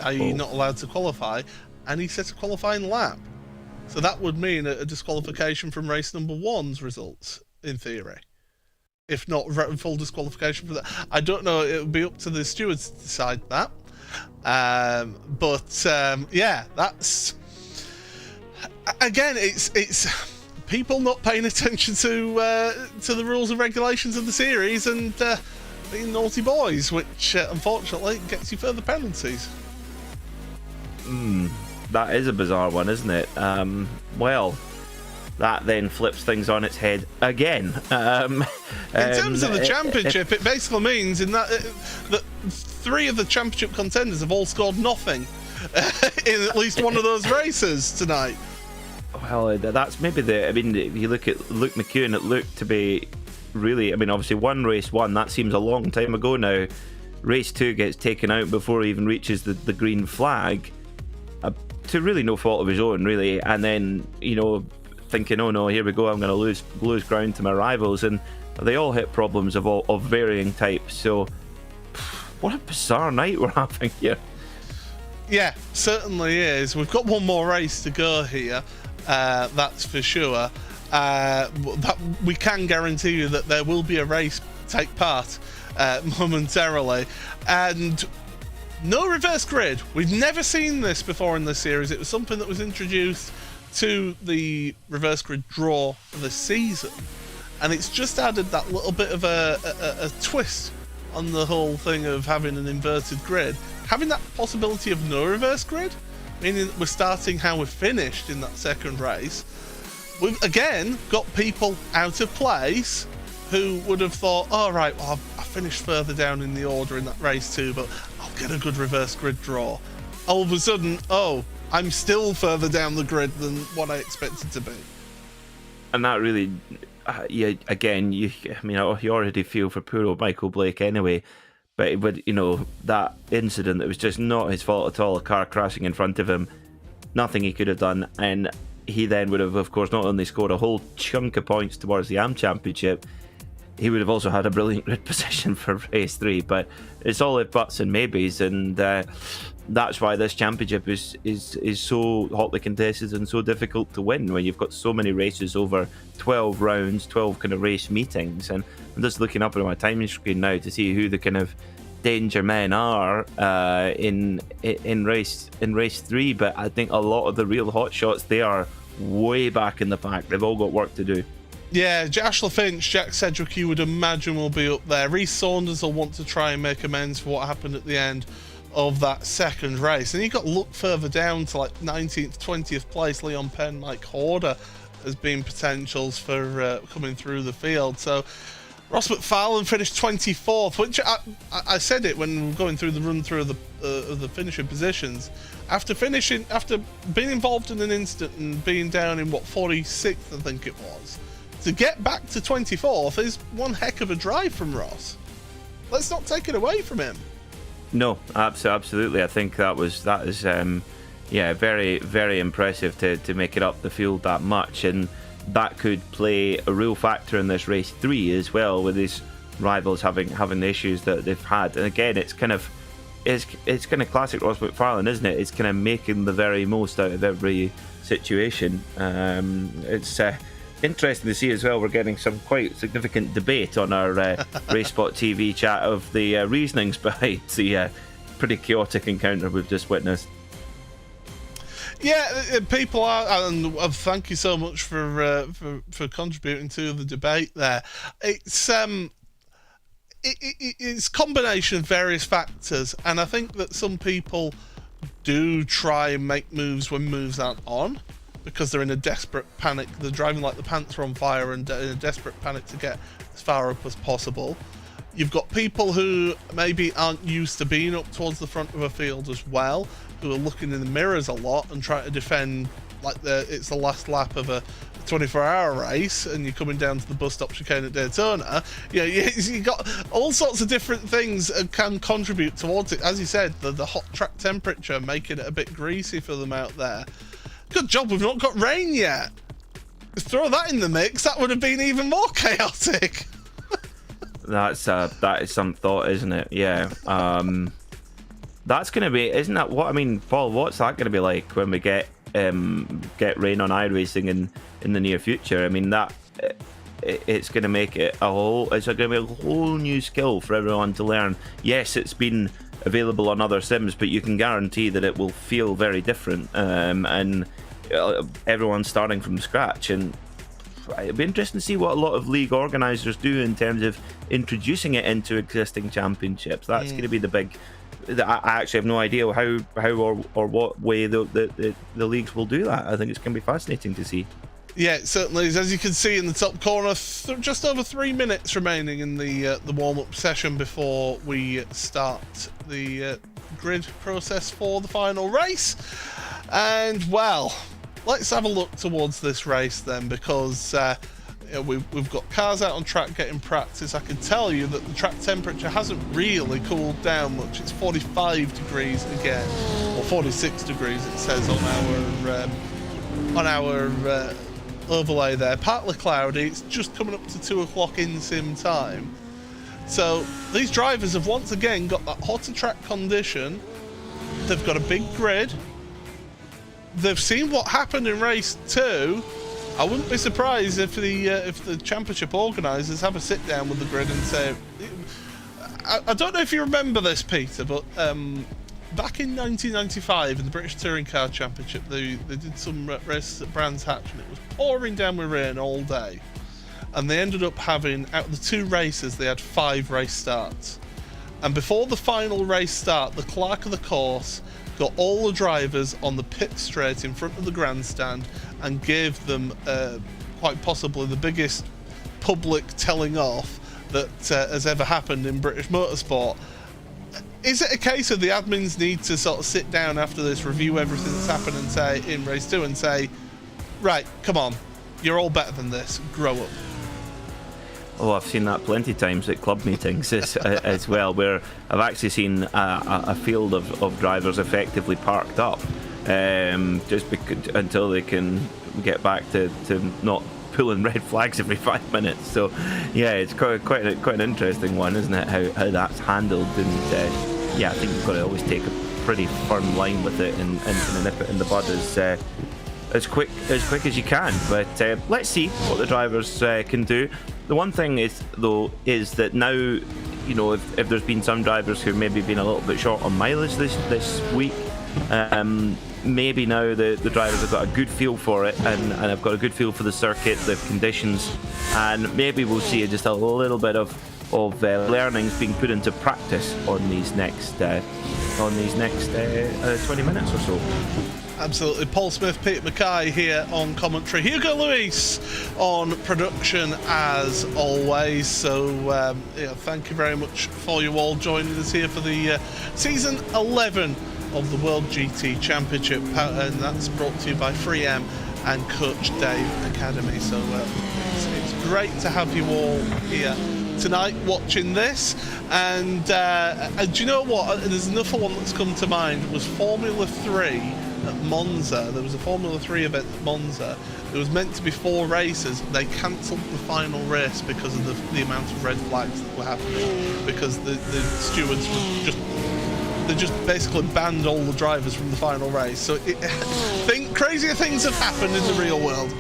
i.e. not allowed to qualify, and he set a qualifying lap. So that would mean a disqualification from race number 1's results, in theory. If not full disqualification for that. I don't know, it would be up to the stewards to decide that. Yeah, that's... Again, it's people not paying attention to the rules and regulations of the series and being naughty boys, which unfortunately gets you further penalties. That is a bizarre one, isn't it? Well, that then flips things on its head again. In terms of the championship, it basically means that 3 of the championship contenders have all scored nothing in at least one of those races tonight. Well, that's maybe if you look at Luke McEwen, it looked to be really, obviously race 1, that seems a long time ago now. Race 2 gets taken out before he even reaches the green flag, to really no fault of his own, really. And then, thinking, oh no, here we go, I'm going to lose ground to my rivals. And they all hit problems of varying types. So, what a bizarre night we're having here. Yeah, certainly is. We've got one more race to go here. That's for sure. We can guarantee you that there will be a race take part momentarily, and no reverse grid. We've never seen this before in this series. It was something that was introduced to the reverse grid draw for the season, and it's just added that little bit of a twist on the whole thing of having an inverted grid, having that possibility of no reverse grid, meaning that we're starting how we finished in that second race. We've again got people out of place who would have thought, all right, well, I finished further down in the order in that race too, but I'll get a good reverse grid draw. All of a sudden, I'm still further down the grid than what I expected to be. And that really, you already feel for poor old Michael Blake anyway. But it would, that incident, it was just not his fault at all. A car crashing in front of him, nothing he could have done, and he then would have, of course, not only scored a whole chunk of points towards the AM Championship, he would have also had a brilliant grid position for race 3. But it's all if buts and maybes, and that's why this championship is so hotly contested and so difficult to win, when you've got so many races over 12 rounds, 12 kind of race meetings. And I'm just looking up at my timing screen now to see who the kind of danger men are in race 3, but I think a lot of the real hot shots, they are way back in the pack. They've all got work to do. Yeah, Ashler Finch, Jack Sedgwick, you would imagine will be up there. Reece Saunders will want to try and make amends for what happened at the end of that second race. And you've got to look further down to like 19th, 20th place. Leon Penn, Mike Horder has been potentials for coming through the field. So Ross McFarlane finished 24th, which I said it when we were going through the run through of the finishing positions. After being involved in an incident and being down in 46th, I think it was, to get back to 24th is one heck of a drive from Ross. Let's not take it away from him. No, absolutely. I think that is very, very impressive to make it up the field that much, and that could play a real factor in this race 3 as well, with his rivals having the issues that they've had. And again, it's kind of classic Ross McFarlane, isn't it? It's kind of making the very most out of every situation. It's interesting to see as well. We're getting some quite significant debate on our RaceSpotTV chat of the reasonings behind the pretty chaotic encounter we've just witnessed. Yeah, people are, and thank you so much for contributing to the debate there. It's it's a combination of various factors, and I think that some people do try and make moves when moves aren't on, because they're in a desperate panic. They're driving like the pants are on fire and in a desperate panic to get as far up as possible. You've got people who maybe aren't used to being up towards the front of a field as well, who are looking in the mirrors a lot and trying to defend like it's the last lap of a 24-hour race and you're coming down to the bus stop chicane at Daytona. You got all sorts of different things that can contribute towards it. As you said, the hot track temperature making it a bit greasy for them out there. Good job we've not got rain yet. Throw that in the mix, that would have been even more chaotic. That is some thought, isn't it? Yeah. That's going to be, isn't that what I mean, Paul? What's that going to be like when we get rain on iRacing in the near future? I mean, it's going to make it it's going to be a whole new skill for everyone to learn. Yes, it's been available on other sims, but you can guarantee that it will feel very different, and everyone's starting from scratch. And it'll be interesting to see what a lot of league organisers do in terms of introducing it into existing championships. That's going to be the big. I actually have no idea how or what way the leagues will do that. I think it's going to be fascinating to see. Yeah, it certainly is. As you can see in the top corner, just over 3 minutes remaining in the warm-up session before we start the grid process for the final race. And, well, let's have a look towards this race then, because we've got cars out on track getting practice. I can tell you that the track temperature hasn't really cooled down much. It's 45 degrees again, or 46 degrees it says on our overlay there. Partly cloudy. It's just coming up to 2 o'clock in sim time. So these drivers have once again got that hotter track condition. They've got a big grid. They've seen what happened in race 2. I wouldn't be surprised if the championship organisers have a sit down with the grid and say, I don't know if you remember this, Peter, but back in 1995 in the British Touring Car Championship, they did some races at Brands Hatch and it was pouring down with rain all day. And they ended up having, out of the 2 races, they had 5 race starts. And before the final race start, the clerk of the course got all the drivers on the pit straight in front of the grandstand and gave them quite possibly the biggest public telling off that has ever happened in British motorsport. Is it a case of the admins need to sort of sit down after this, review everything that's happened and say in race 2 and say, right, come on, you're all better than this, grow up? Oh, I've seen that plenty of times at club meetings as well, where I've actually seen a field of drivers effectively parked up just until they can get back to not pulling red flags every 5 minutes. So, yeah, it's quite an interesting one, isn't it? How that's handled, and yeah, I think you've got to always take pretty firm line with it and kind of nip it in the bud as quick as you can. But let's see what the drivers can do. The one thing is that now, you know, if there's been some drivers who maybe been a little bit short on mileage this week, maybe now the drivers have got a good feel for it and have got a good feel for the circuit, the conditions, and maybe we'll see just a little bit of learnings being put into practice on these next 20 minutes or so. Absolutely. Paul Smith, Peter Mackay here on commentary. Hugo Luis on production as always. So thank you very much for you all joining us here for the season 11 of the World GT Championship, and that's brought to you by 3M and Coach Dave Academy. So it's great to have you all here tonight watching this, and do you know what, there's another one that's come to mind, was Formula 3 at Monza. There was a Formula 3 event at Monza. There was meant to be 4 races. They cancelled the final race because of the amount of red flags that were happening, because the stewards were just basically banned all the drivers from the final race. So crazier things have happened in the real world.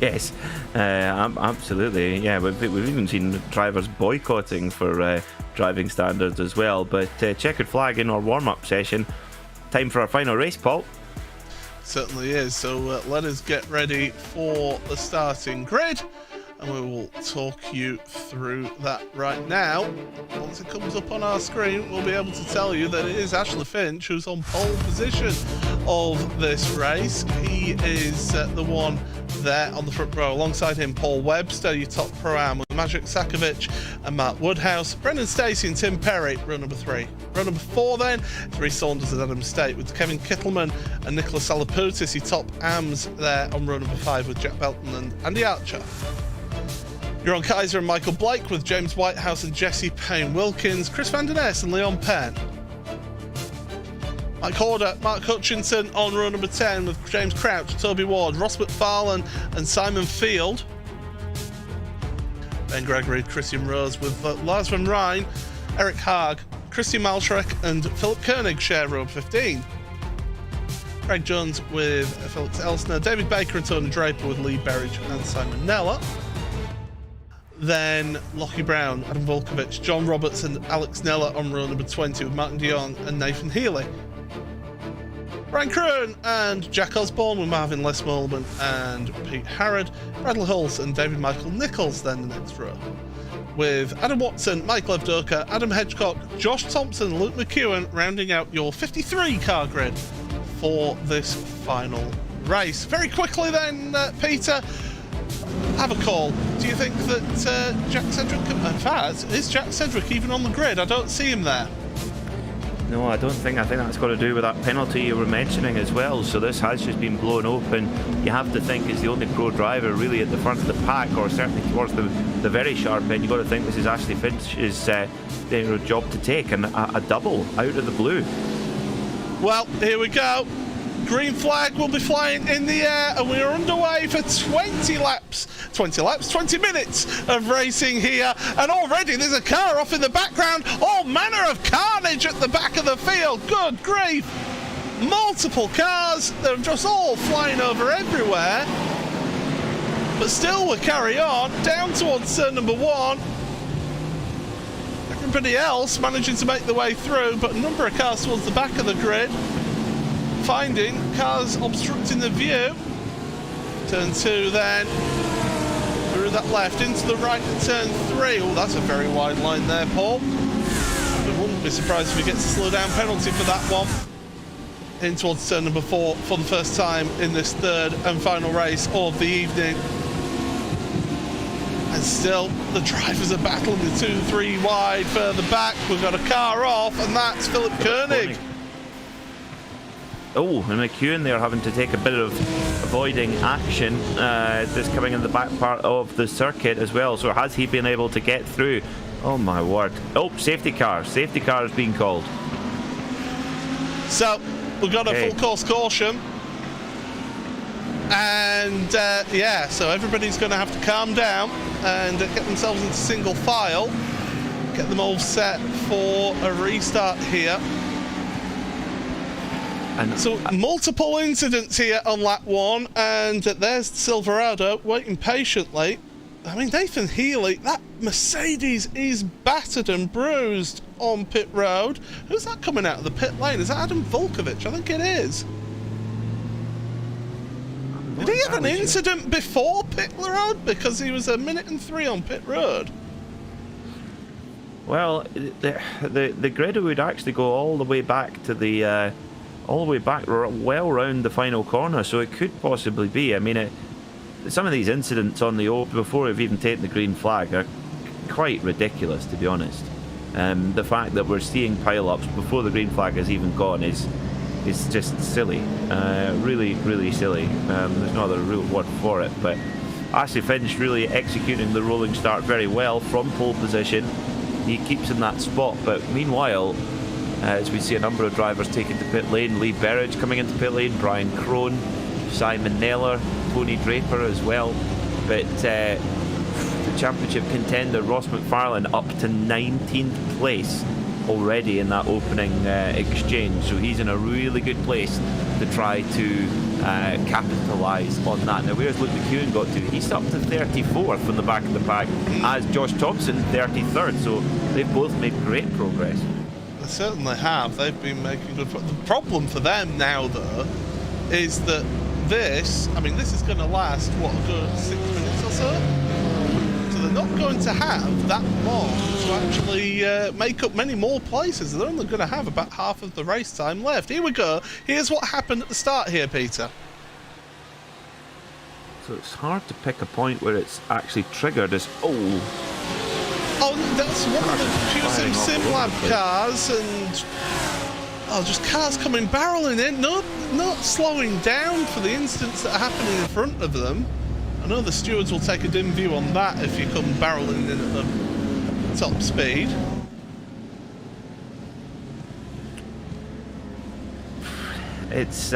Yes, absolutely. Yeah, we've even seen drivers boycotting for driving standards as well. But checkered flag in our warm-up session. Time for our final race, Paul. Certainly is. So let us get ready for the starting grid, and we will talk you through that right now. Once it comes up on our screen, we'll be able to tell you that it is Ashley Finch who's on pole position of this race. He is the one there on the front row. Alongside him, Paul Webster, your top pro-am, with Magic Sakovic and Mark Woodhouse. Brendan Stacey and Tim Perry, row number 3. Row number 4 then is Rhys Saunders and Adam State, with Kevin Kittleman and Nicholas Salaputis, your top ams there on row number 5, with Jack Belton and Andy Archer. You're on Kaiser and Michael Blake, with James Whitehouse and Jesse Payne-Wilkins, Chris Van Der Ness and Leon Penn. Mike Horder, Mark Hutchinson on row number 10, with James Crouch, Toby Ward, Ross McFarlane and Simon Field. Ben Gregory, Christian Rose, with Lars van Rijn, Eric Haag, Christian Malschreck and Philip Koenig share row 15. Craig Jones with Felix Elsner, David Baker and Tony Draper, with Lee Berridge and Simon Neller. Then Lockie Brown, Adam Volkovich, John Roberts and Alex Neller on row number 20, with Martin de Jong and Nathan Healy. Brian Kroon and Jack Osborne, with Marvin Lesmorland and Pete Harrod, Bradley Hulse and David Michael Nichols then the next row, with Adam Watson, Mike Levdoka, Adam Hedgecock, Josh Thompson and Luke McEwen rounding out your 53 car grid for this final race. Very quickly then, Peter, have a call. Do you think that Jack Sedgwick, in fact, is Jack Sedgwick even on the grid? I don't see him there. No, I don't think. I think that's got to do with that penalty you were mentioning as well. So this has just been blown open. You have to think he's the only pro driver really at the front of the pack, or certainly towards the very sharp end. You've got to think this is Ashley Finch's job to take, and a double out of the blue. Well, here we go. Green flag will be flying in the air, and we are underway for 20 minutes of racing here, and already there's a car off in the background. All manner of carnage at the back of the field. Good grief. Multiple cars. They're just all flying over everywhere. But still we carry on down towards turn number 1. Everybody else managing to make their way through, but a number of cars towards the back of the grid. Finding cars obstructing the view. Turn 2 then, through that left, into the right at turn 3. Oh, that's a very wide line there, Paul. I wouldn't be surprised if we get a slow down penalty for that one. In towards turn number 4 for the first time in this third and final race of the evening. And still, the drivers are battling the 2-3 wide further back. We've got a car off, and that's Philip Koenig. Oh, and McEwen there having to take a bit of avoiding action. This coming in the back part of the circuit as well. So has he been able to get through? Oh my word. Oh, safety car. Safety car is being called. So we've got a full course caution. And yeah, so everybody's going to have to calm down and get themselves into single file. Get them all set for a restart here. And So multiple incidents here on lap 1, and there's Silverado waiting patiently. I mean, Nathan Healy, that Mercedes is battered and bruised on pit road. Who's that coming out of the pit lane? Is that Adam Volkovich? I think it is. Did he have an incident before pit road? Because he was 1 minute and 3 on pit road. Well, the grid would actually go all the way back to the, well round the final corner, so it could possibly be. I mean, some of these incidents on the before we've even taken the green flag are quite ridiculous, to be honest. The fact that we're seeing pile-ups before the green flag has even gone is just silly. Really, really silly. There's no other real word for it. But Ashley Finch really executing the rolling start very well from pole position. He keeps in that spot, but meanwhile, as we see a number of drivers taking to pit lane, Lee Berridge coming into pit lane, Brian Crone, Simon Neller, Tony Draper as well. But the championship contender Ross McFarlane up to 19th place already in that opening exchange, so he's in a really good place to try to capitalise on that. Now, where's Luke McEwen got to? He's up to 34th from the back of the pack, as Josh Thompson 33rd, so they've both made great progress. They certainly have. They've been making good progress. The problem for them now, though, is that this is going to last, what, a good 6 minutes or so? So they're not going to have that long to actually make up many more places. They're only going to have about half of the race time left. Here we go. Here's what happened at the start here, Peter. So it's hard to pick a point where it's actually triggered as, oh, that's one of the Pure Sim Lab cars, and just cars coming barreling in, not slowing down for the incidents that are happening in front of them. I know the stewards will take a dim view on that if you come barreling in at the top speed. It's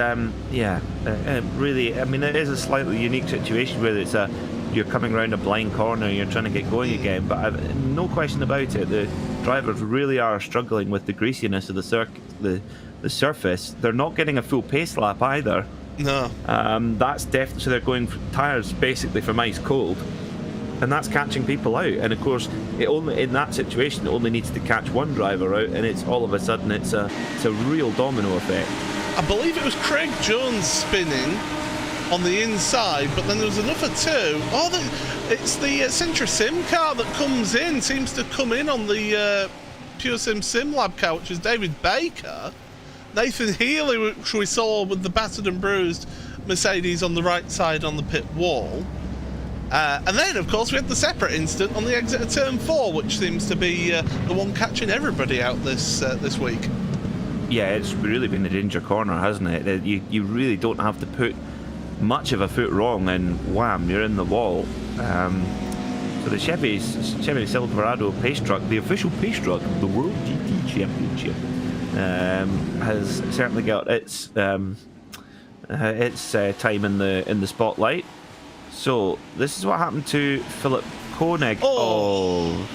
really, I mean, it is a slightly unique situation where it's you're coming around a blind corner and you're trying to get going again, but no question about it, the drivers really are struggling with the greasiness of the surface. They're not getting a full pace lap either. No. That's definitely, so they're going for tyres basically from ice cold, and that's catching people out. And of course, in that situation, it only needs to catch one driver out, and it's all of a sudden it's a real domino effect. I believe it was Craig Jones spinning on the inside, but then there was another two. It's the Centra Sim car that seems to come in on the Pure Sim Lab car, which is David Baker. Nathan Healy, which we saw with the battered and bruised Mercedes on the right side on the pit wall. And then, of course, we had the separate incident on the exit of Turn 4, which seems to be the one catching everybody out this week. Yeah, it's really been a danger corner, hasn't it? You really don't have to put much of a foot wrong, and wham, you're in the wall. So the Chevy Silverado pace truck, the official pace truck of the World GT Championship, has certainly got its time in the spotlight. So this is what happened to Philip Koenig. Oh,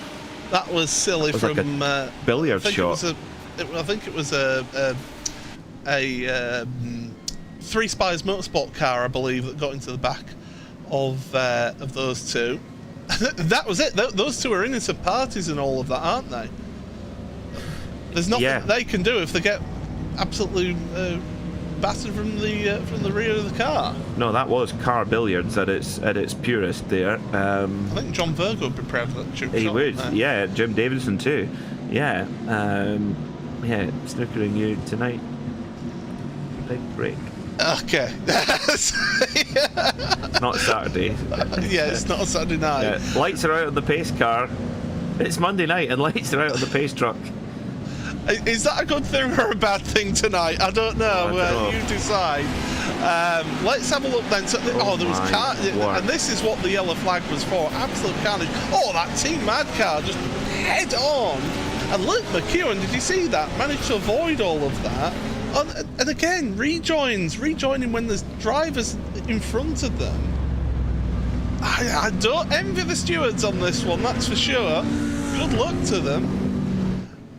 that was silly. That was from like a billiard shot. I think it was a Three Spies Motorsport car, I believe, that got into the back of those two. That was it. Those two are innocent parties and all of that, aren't they? There's nothing they can do if they get absolutely battered from the rear of the car. No, that was car billiards at its purest there. I think John Virgo would be proud of that trick shot. He would, yeah. Jim Davidson too. Yeah. Snookering you tonight. Big break. Okay. It's not Saturday. Yeah, it's not a Saturday night. Yeah. Lights are out on the pace car. It's Monday night and lights are out on the pace truck. Is that a good thing or a bad thing tonight? I don't know. You decide. Let's have a look then. So, there was car, and this is what the yellow flag was for. Absolute carnage. Oh, that Team Mad car just head on. And Luke McEwen, did you see that? Managed to avoid all of that. And again, rejoining when there's drivers in front of them. I don't envy the stewards on this one, that's for sure. Good luck to them.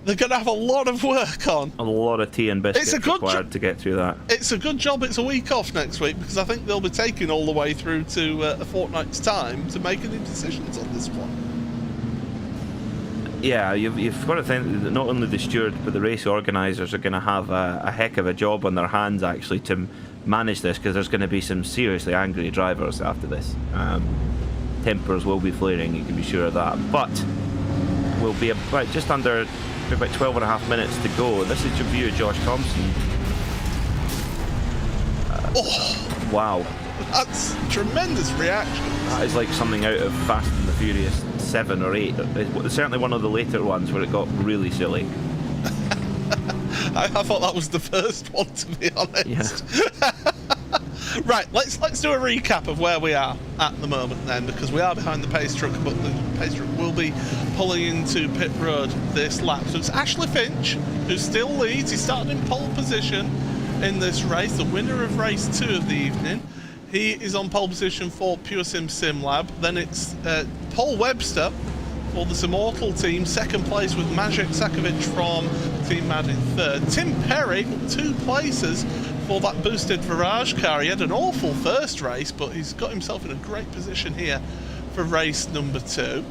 they're going to have a lot of work on. A lot of tea and biscuits required to get through that. It's a good job it's a week off next week, because I think they'll be taking all the way through to a fortnight's time to make any decisions on this one. Yeah, you've got to think that not only the stewards but the race organisers are going to have a heck of a job on their hands actually to manage this, because there's going to be some seriously angry drivers after this. Tempers will be flaring, you can be sure of that. But we'll be about just under about 12 and a half minutes to go. This is your view of Josh Thompson. Wow. That's tremendous reaction. That is like something out of Fast and the Furious 7 or 8. It's certainly one of the later ones where it got really silly. I thought that was the first one, to be honest. Yeah. Right, let's do a recap of where we are at the moment then, because we are behind the pace truck, but the pace truck will be pulling into pit road this lap. So it's Ashley Finch who still leads. He started in pole position in this race, the winner of race 2 of the evening. He is on pole position for Pure Sim Lab. Then it's Paul Webster for the Immortal team, second place, with Maciej Sakovic from Team Mad in third. Tim Perry, 2 places for that boosted Virage car. He had an awful first race, but he's got himself in a great position here for race number 2.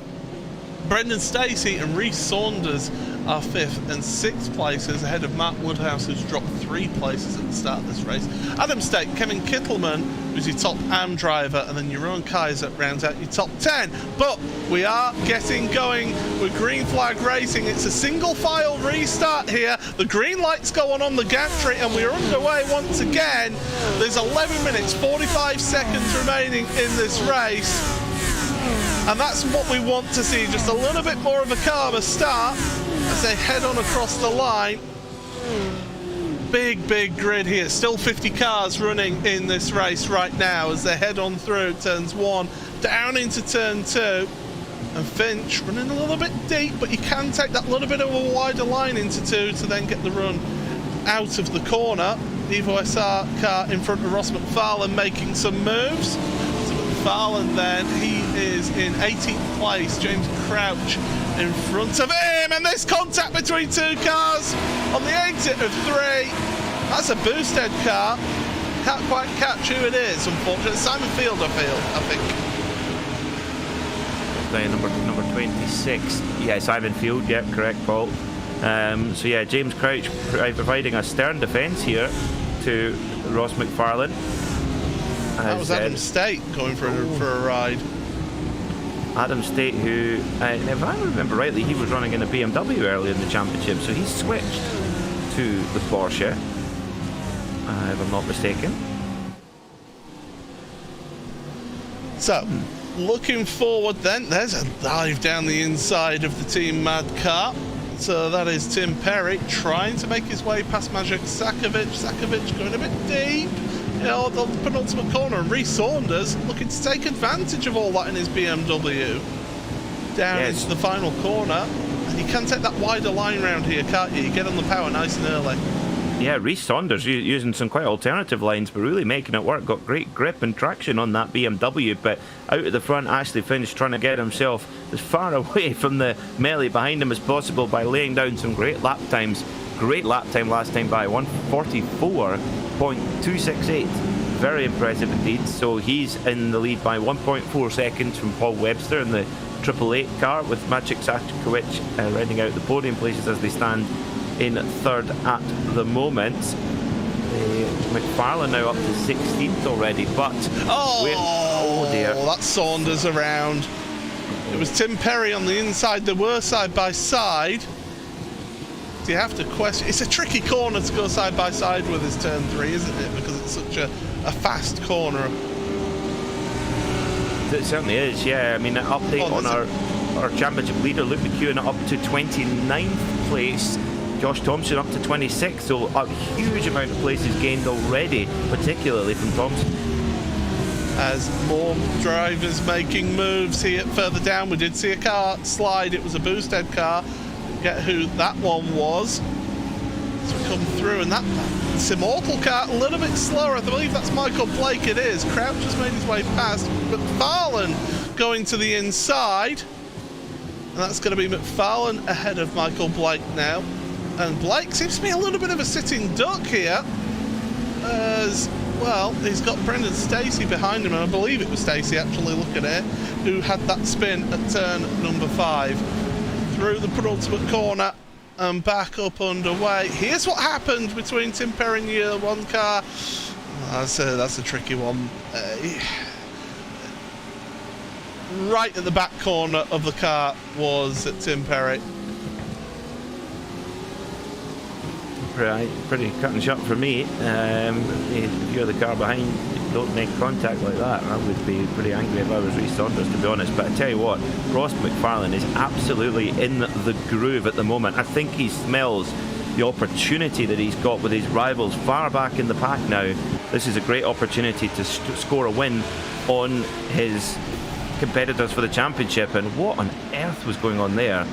Brendan Stacey and Reece Saunders are 5th and 6th places, ahead of Matt Woodhouse, who's dropped 3 places at the start of this race. Adam State, Kevin Kittleman, who's your top AM driver, and then Jeroen Kaiser rounds out your top 10. But we are getting going with green flag racing. It's a single file restart here. The green lights go on the gantry, and we're underway once again. There's 11 minutes, 45 seconds remaining in this race. And that's what we want to see, just a little bit more of a calmer start as they head on across the line. Big grid here, still 50 cars running in this race right now as they head on through turns 1 down into turn 2. And Finch running a little bit deep, but you can take that little bit of a wider line into 2 to then get the run out of the corner. Evo SR car in front of Ross McFarlane making some moves. McFarlane then, he is in 18th place. James Crouch in front of him, and this contact between 2 cars on the exit of 3. That's a boosted car. Can't quite catch who it is, unfortunately. Simon Field, I think. Number 26. Yeah, Simon Field. Yep, correct, Paul. So yeah, James Crouch providing a stern defence here to Ross McFarlane. That was Adam State going for a ride. Adam State, who, if I remember rightly, he was running in a BMW earlier in the championship, so he switched to the Porsche, if I'm not mistaken. So, looking forward then, there's a dive down the inside of the Team Mad car. So that is Tim Perry trying to make his way past Maciej Sakovic. Sakovic going a bit deep. The penultimate corner, and Reece Saunders looking to take advantage of all that in his BMW down into the final corner. And you can take that wider line round here, can't you? You get on the power nice and early. Yeah, Reece Saunders using some quite alternative lines, but really making it work. Got great grip and traction on that BMW, but out at the front, Ashley Finch trying to get himself as far away from the melee behind him as possible by laying down some great lap times. Great lap time last time by 1:44.268. Very impressive indeed. So he's in the lead by 1.4 seconds from Paul Webster in the 888 car, with Maciej Sakovic rounding out the podium places as they stand in third at the moment. McFarlane now up to 16th already, but oh dear, that's Saunders around. It was Tim Perry on the inside. They were side by side. Do you have to question? It's a tricky corner to go side by side with this turn 3, isn't it? Because it's such a fast corner. It certainly is, yeah. I mean, an update on our championship leader, Luke McEwen, up to 29th place. Josh Thompson up to 26th, so a huge amount of places gained already, particularly from Thompson. As more drivers making moves here further down, we did see a car slide. It was a boosted car. Get who that one was. So come through, and that's Immortal car a little bit slower. I believe that's Michael Blake. It is. Crouch has made his way past, but McFarlane going to the inside. And that's going to be McFarlane ahead of Michael Blake now. And Blake seems to be a little bit of a sitting duck here. As well, he's got Brendan Stacey behind him, and I believe it was Stacey actually, look at it, who had that spin at turn number 5. Through the penultimate corner and back up underway. Here's what happened between Tim Perry and the Year 1 car. That's a tricky one. Right at the back corner of the car was Tim Perry. Pretty cut and shut for me. If you're the car behind, don't make contact like that. I would be pretty angry if I was Rhys Saunders, to be honest. But I tell you what, Ross McFarlane is absolutely in the groove at the moment. I think he smells the opportunity that he's got with his rivals far back in the pack now. This is a great opportunity to score a win on his competitors for the championship. And what on earth was going on there?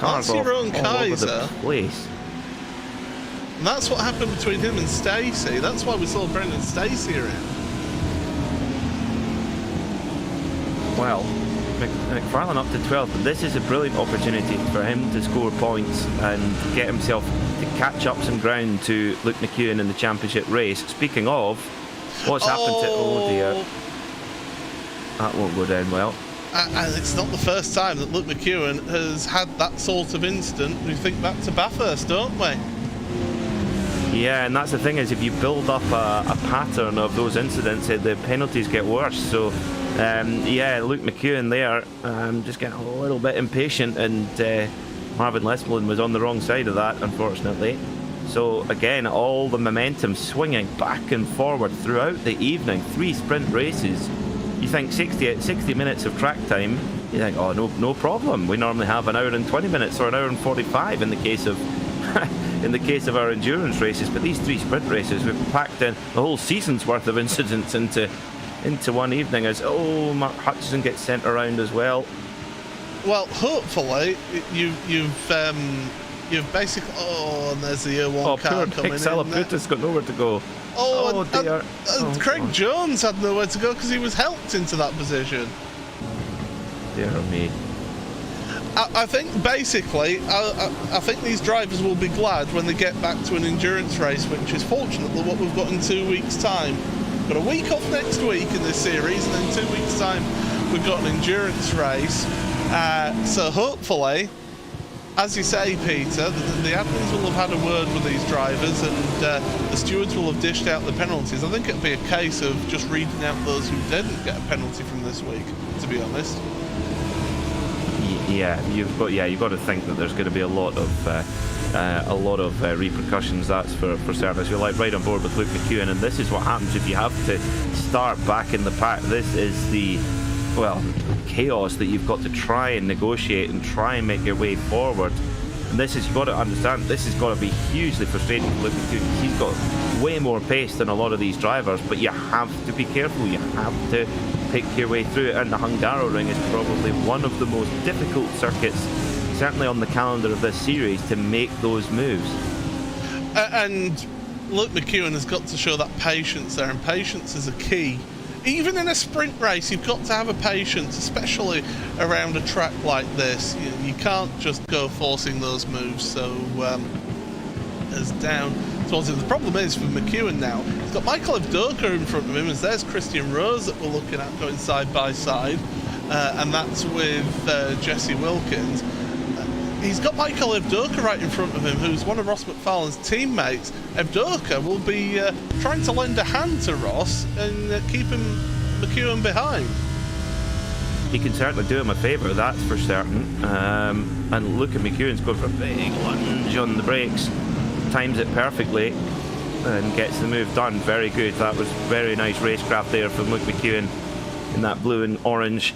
Cars all over the place. And that's what happened between him and Stacey. That's why we saw Brendan Stacey around. Well, McFarlane up to 12th, but this is a brilliant opportunity for him to score points and get himself to catch up some ground to Luke McEwen in the championship race. Speaking of, what's happened to... Oh dear. That won't go down well. And it's not the first time that Luke McEwen has had that sort of incident. We think back to Bathurst, don't we? Yeah, and that's the thing, is if you build up a pattern of those incidents, the penalties get worse. So, yeah, Luke McEwen there just getting a little bit impatient, and Marvin Lesmelin was on the wrong side of that, unfortunately. So, again, all the momentum swinging back and forward throughout the evening. 3 sprint races. You think 60 minutes of track time, you think, oh, no problem. We normally have an hour and 20 minutes or an hour and 45 in the case of... in the case of our endurance races, but these 3 sprint races, we've packed in the whole season's worth of incidents into one evening. As Mark Hutchison gets sent around as well. Well, hopefully you've basically. Oh, and there's the Year 1 car coming in. Salaputa's got nowhere to go. Oh, dear. Craig Jones had nowhere to go because he was helped into that position. Dear me. I think basically, I think these drivers will be glad when they get back to an endurance race, which is fortunately what we've got in 2 weeks' time. We've got a week off next week in this series, and then 2 weeks' time we've got an endurance race. So hopefully, as you say, Peter, the admins will have had a word with these drivers, and the stewards will have dished out the penalties. I think it'll be a case of just reading out those who didn't get a penalty from this week, to be honest. Yeah, you've got to think that there's going to be a lot of repercussions. That's for certain. You're like right on board with Luke McEwen, and this is what happens if you have to start back in the pack. This is the chaos that you've got to try and negotiate and try and make your way forward. And this is, you've got to understand, this has got to be hugely frustrating for Luke McEwen. He's got way more pace than a lot of these drivers, but you have to be careful. You have to pick your way through it, and the Hungaroring is probably one of the most difficult circuits, certainly on the calendar of this series, to make those moves. And Luke McEwen has got to show that patience there, and patience is a key. Even in a sprint race, you've got to have a patience, especially around a track like this. You can't just go forcing those moves. So as down towards it. The problem is for McEwen now, he's got Michael Evdoka in front of him, as there's Christian Rose that we're looking at going side by side, and that's with Jesse Wilkins. He's got Michael Evdoka right in front of him, who's one of Ross McFarlane's teammates. Evdoka will be trying to lend a hand to Ross and keeping McEwen behind. He can certainly do him a favour, that's for certain. And look at McEwen's going for a big lunge on the brakes, times it perfectly, and gets the move done. Very good. That was very nice racecraft there from Luke McEwen in that blue and orange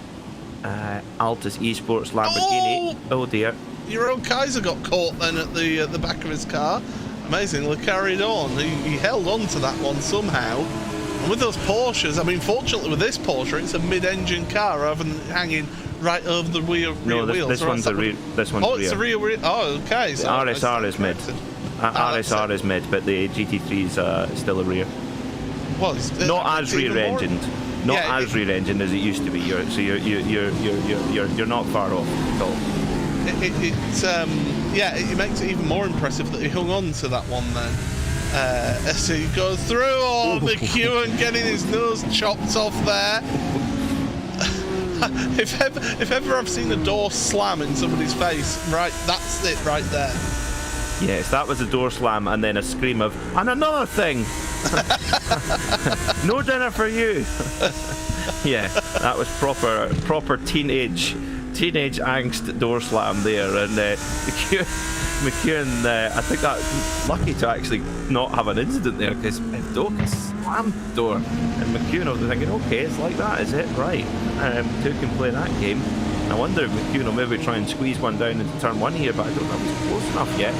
Altus Esports Lamborghini. Oh dear. Your own Kaiser got caught then at the back of his car. Amazingly carried on. He held on to that one somehow. And with those Porsches, I mean, fortunately with this Porsche, it's a mid-engine car rather than hanging right over the rear wheels. This one's rear. It's a rear wheel. Oh, okay. So the RSR is mid. RSR is mid, but the GT3 is still a rear. Well, not as rear-engined. Not as rear-engine as it used to be. You're not far off at all. It makes it even more impressive that he hung on to that one then. As he goes through, McEwen getting his nose chopped off there. If ever I've seen a door slam in somebody's face, right, that's it right there. Yes, that was a door slam and then a scream of, and another thing! No dinner for you! Yeah, that was proper teenage angst door slam there, and McEwen, I think that's lucky to actually not have an incident there, because Evdoka slammed the door, and McEwen was thinking, okay, it's like that, is it? Right. Two can play that game. I wonder if McEwen will maybe try and squeeze one down into turn 1 here, but I don't know if he's close enough yet.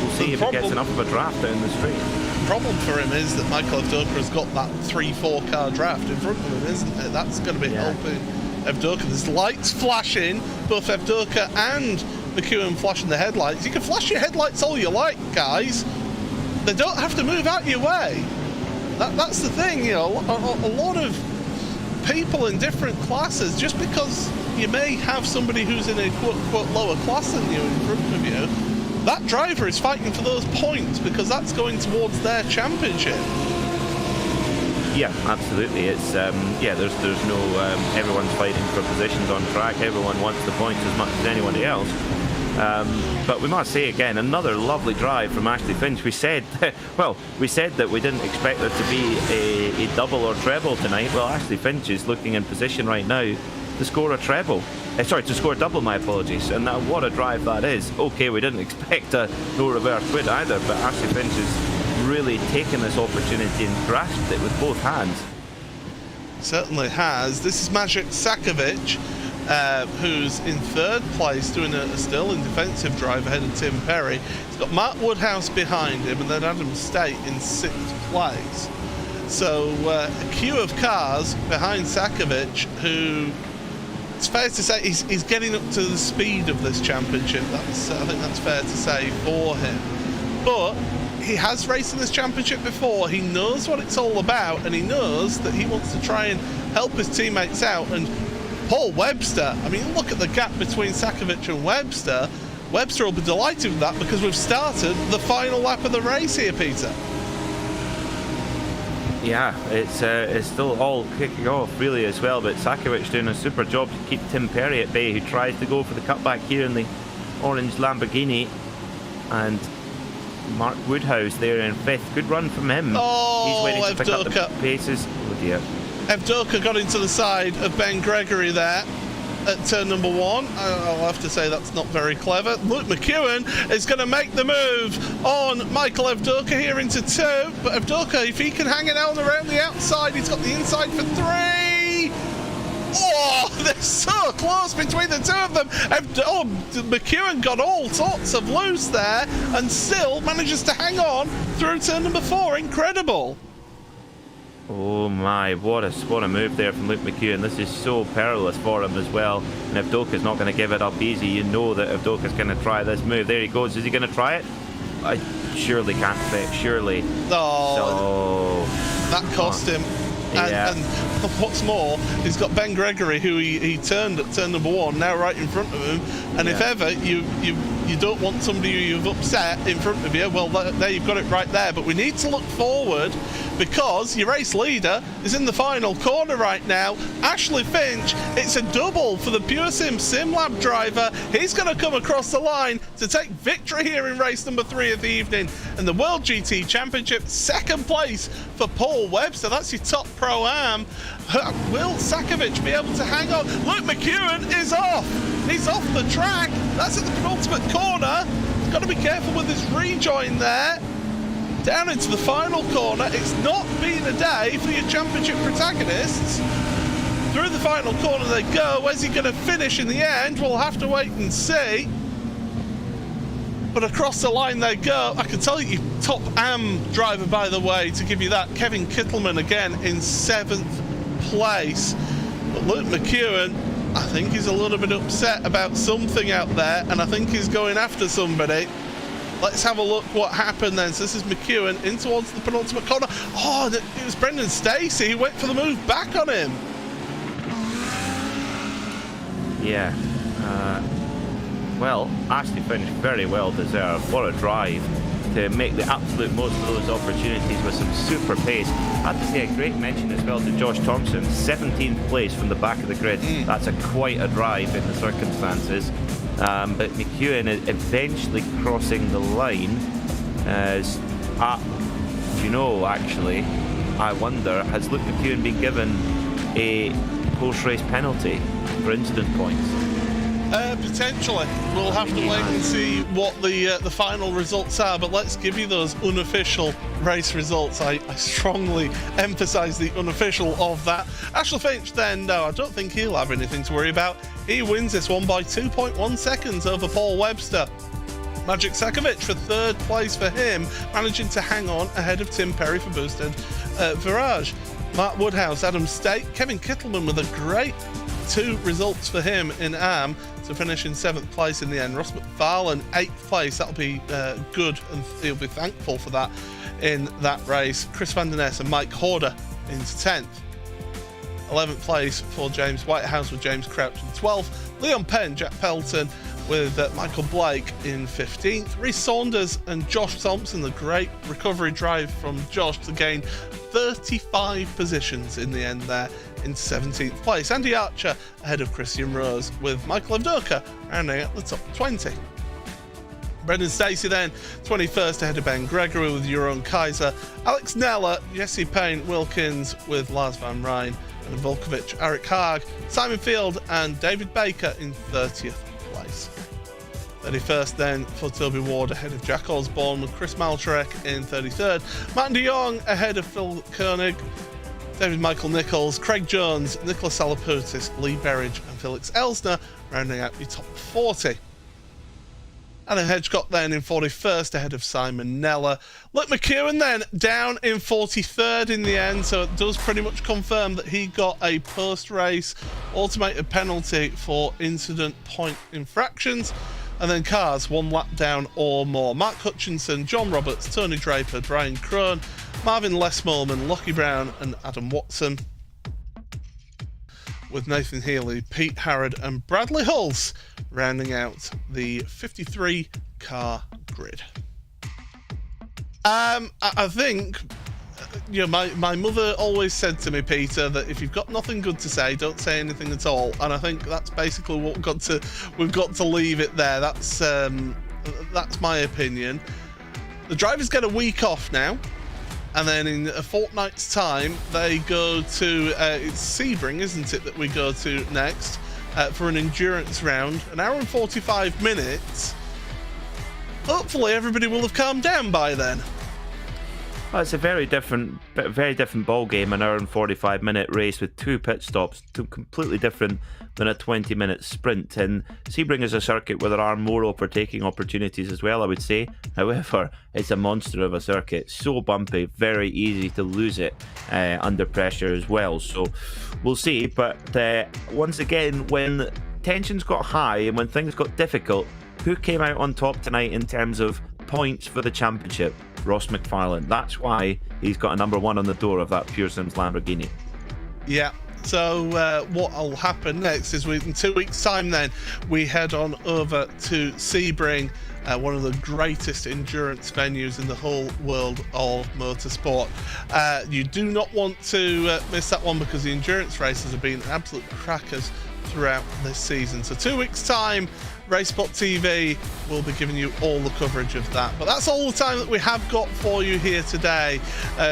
We'll see if he gets enough of a draft down the straight. The problem for him is that Michael Evdoka has got that 3-4 car draft in front of him, isn't it? That's going to be helping Evdoka. There's lights flashing, both Evdoka and McEwen flashing the headlights. You can flash your headlights all you like, guys. They don't have to move out your way. That's the thing, you know. A lot of people in different classes, just because you may have somebody who's in a quote-unquote lower class than you in front of you, that driver is fighting for those points because that's going towards their championship. Yeah, absolutely. It's there's no everyone's fighting for positions on track. Everyone wants the points as much as anybody else. But we must say again, another lovely drive from Ashley Finch. We said that we didn't expect there to be a double or treble tonight. Well, Ashley Finch is looking in position right now to score a treble. To score a double, my apologies. And what a drive that is. Okay, we didn't expect a no reverse quid either, but Ashley Finch has really taken this opportunity and grasped it with both hands. Certainly has. This is Maciej Sakovic, who's in third place, doing a still in defensive drive ahead of Tim Perry. He's got Matt Woodhouse behind him and then Adam State in 6th place. So a queue of cars behind Sakovic, who, it's fair to say, he's getting up to the speed of this championship. I think that's fair to say for him. But he has raced in this championship before. He knows what it's all about, and he knows that he wants to try and help his teammates out. And Paul Webster, I mean, look at the gap between Sakovic and Webster. Webster will be delighted with that because we've started the final lap of the race here, Peter. Yeah, it's still all kicking off really as well, but Sakovic doing a super job to keep Tim Perry at bay, who tries to go for the cutback here in the orange Lamborghini, and Mark Woodhouse there in 5th. Good run from him. He's waiting to pick up the paces. Oh dear. Evdoka got into the side of Ben Gregory there at turn number 1. I'll have to say that's not very clever. Luke McEwen is going to make the move on Michael Evdoka here into 2. But Evdoka, if he can hang it on around the outside, he's got the inside for 3. Oh, they're so close between the two of them. McEwen got all sorts of loose there and still manages to hang on through turn number 4. Incredible. Oh my, what a move there from Luke McEwen. This is so perilous for him as well. And Evdoka's not going to give it up easy. You know that Evdoka's going to try this move. There he goes. Is he going to try it? I surely can't fit. Surely. Oh, that cost him. And what's more, he's got Ben Gregory, who he turned at turn number 1, now right in front of him. And if ever you don't want somebody who you've upset in front of you, well, there you've got it right there. But we need to look forward because your race leader is in the final corner right now. Ashley Finch, it's a double for the Pure Sim SimLab driver. He's going to come across the line to take victory here in race number 3 of the evening. And the World GT Championship, 2nd place for Paul Webster. That's your top Pro-Am. Will Sakovic be able to hang on? Luke McEwen is off. He's off the track. That's at the penultimate corner. He's got to be careful with his rejoin there. Down into the final corner. It's not been a day for your championship protagonists. Through the final corner they go. Where's he going to finish in the end? We'll have to wait and see. But across the line they go. I can tell you top AM driver, by the way, to give you that. Kevin Kittleman again in 7th place. But Luke McEwen, I think he's a little bit upset about something out there, and I think he's going after somebody. Let's have a look what happened then. So this is McEwen in towards the penultimate corner. Oh, it was Brendan Stacey who went for the move back on him. Yeah. Well, Ashley Finch very well deserved. What a drive to make the absolute most of those opportunities with some super pace. I have to say a great mention as well to Josh Thompson, 17th place from the back of the grid. That's quite a drive in the circumstances. But McEwen is eventually crossing the line as, actually, I wonder, has Luke McEwen been given a post-race penalty for incident points? Potentially. We'll have to wait and see what the final results are, but let's give you those unofficial race results. I strongly emphasise the unofficial of that. Ashley Finch then, no, I don't think he'll have anything to worry about. He wins this one by 2.1 seconds over Paul Webster. Magic Sakovic for third place for him, managing to hang on ahead of Tim Perry for boosted Virage. Mark Woodhouse, Adam State, Kevin Kittleman with a great 2 results for him in AM to finish in 7th place in the end. Ross McFarlane, 8th place. That'll be good, and he'll be thankful for that in that race. Chris Van Der Ness and Mike Horder into 10th. 11th place for James Whitehouse with James Crouch in 12th. Leon Penn, Jack Pelton with Michael Blake in 15th. Rhys Saunders and Josh Thompson, the great recovery drive from Josh to gain 35 positions in the end there in 17th place. Andy Archer ahead of Christian Rose with Michael Avdoka rounding out the top 20. Brendan Stacey then 21st ahead of Ben Gregory with Euron Kaiser. Alex Neller, Jesse Payne Wilkins with Lars Van Rijn and Volkovic, Eric Haag, Simon Field and David Baker in 30th place. 31st then for Toby Ward ahead of Jack Osborne with Chris Maltrek in 33rd. Martin de Jong ahead of Phil Koenig, David Michael Nichols, Craig Jones, Nicholas Salaputis, Lee Berridge and Felix Elsner rounding out your top 40. Adam Hedgecott then in 41st ahead of Simon Neller. Luke McEwen then down in 43rd in the end, so it does pretty much confirm that he got a post-race automated penalty for incident point infractions. And then cars 1 lap down or more. Mark Hutchinson, John Roberts, Tony Draper, Brian Crone, Marvin Lesmorman, Lockie Brown and Adam Watson. With Nathan Healy, Pete Harrod and Bradley Hulse rounding out the 53 car grid. I think, my mother always said to me, Peter, that if you've got nothing good to say, don't say anything at all. And I think that's basically what we've got to leave it there. That's my opinion. The drivers get a week off now. And then in a fortnight's time, they go to, it's Sebring, isn't it, that we go to next for an endurance round. An hour and 45 minutes. Hopefully everybody will have calmed down by then. Well, it's a very different ball game, an hour and 45-minute race with 2 pit stops, completely different than a 20-minute sprint. And Sebring is a circuit where there are more overtaking opportunities as well, I would say. However, it's a monster of a circuit, so bumpy, very easy to lose it under pressure as well. So we'll see. But once again, when tensions got high and when things got difficult, who came out on top tonight in terms of points for the championship? Ross McFarlane. That's why he's got a number 1 on the door of that Pure Sims Lamborghini. Yeah. So what will happen next is in 2 weeks' time then we head on over to Sebring, one of the greatest endurance venues in the whole world of motorsport. You do not want to miss that one because the endurance races have been absolute crackers throughout this season. So 2 weeks' time, RaceSpotTV will be giving you all the coverage of that. But that's all the time that we have got for you here today.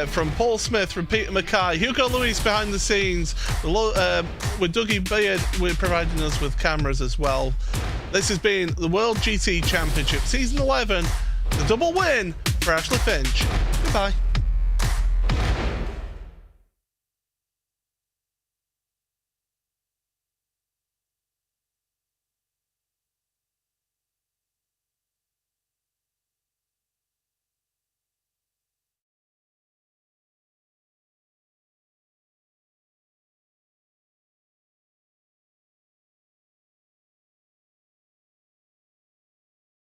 From Paul Smith, from Peter Mackay, Hugo Luis behind the scenes, with Dougie Beard, we're providing us with cameras as well. This has been the World GT Championship Season 11, the double win for Ashley Finch. Goodbye.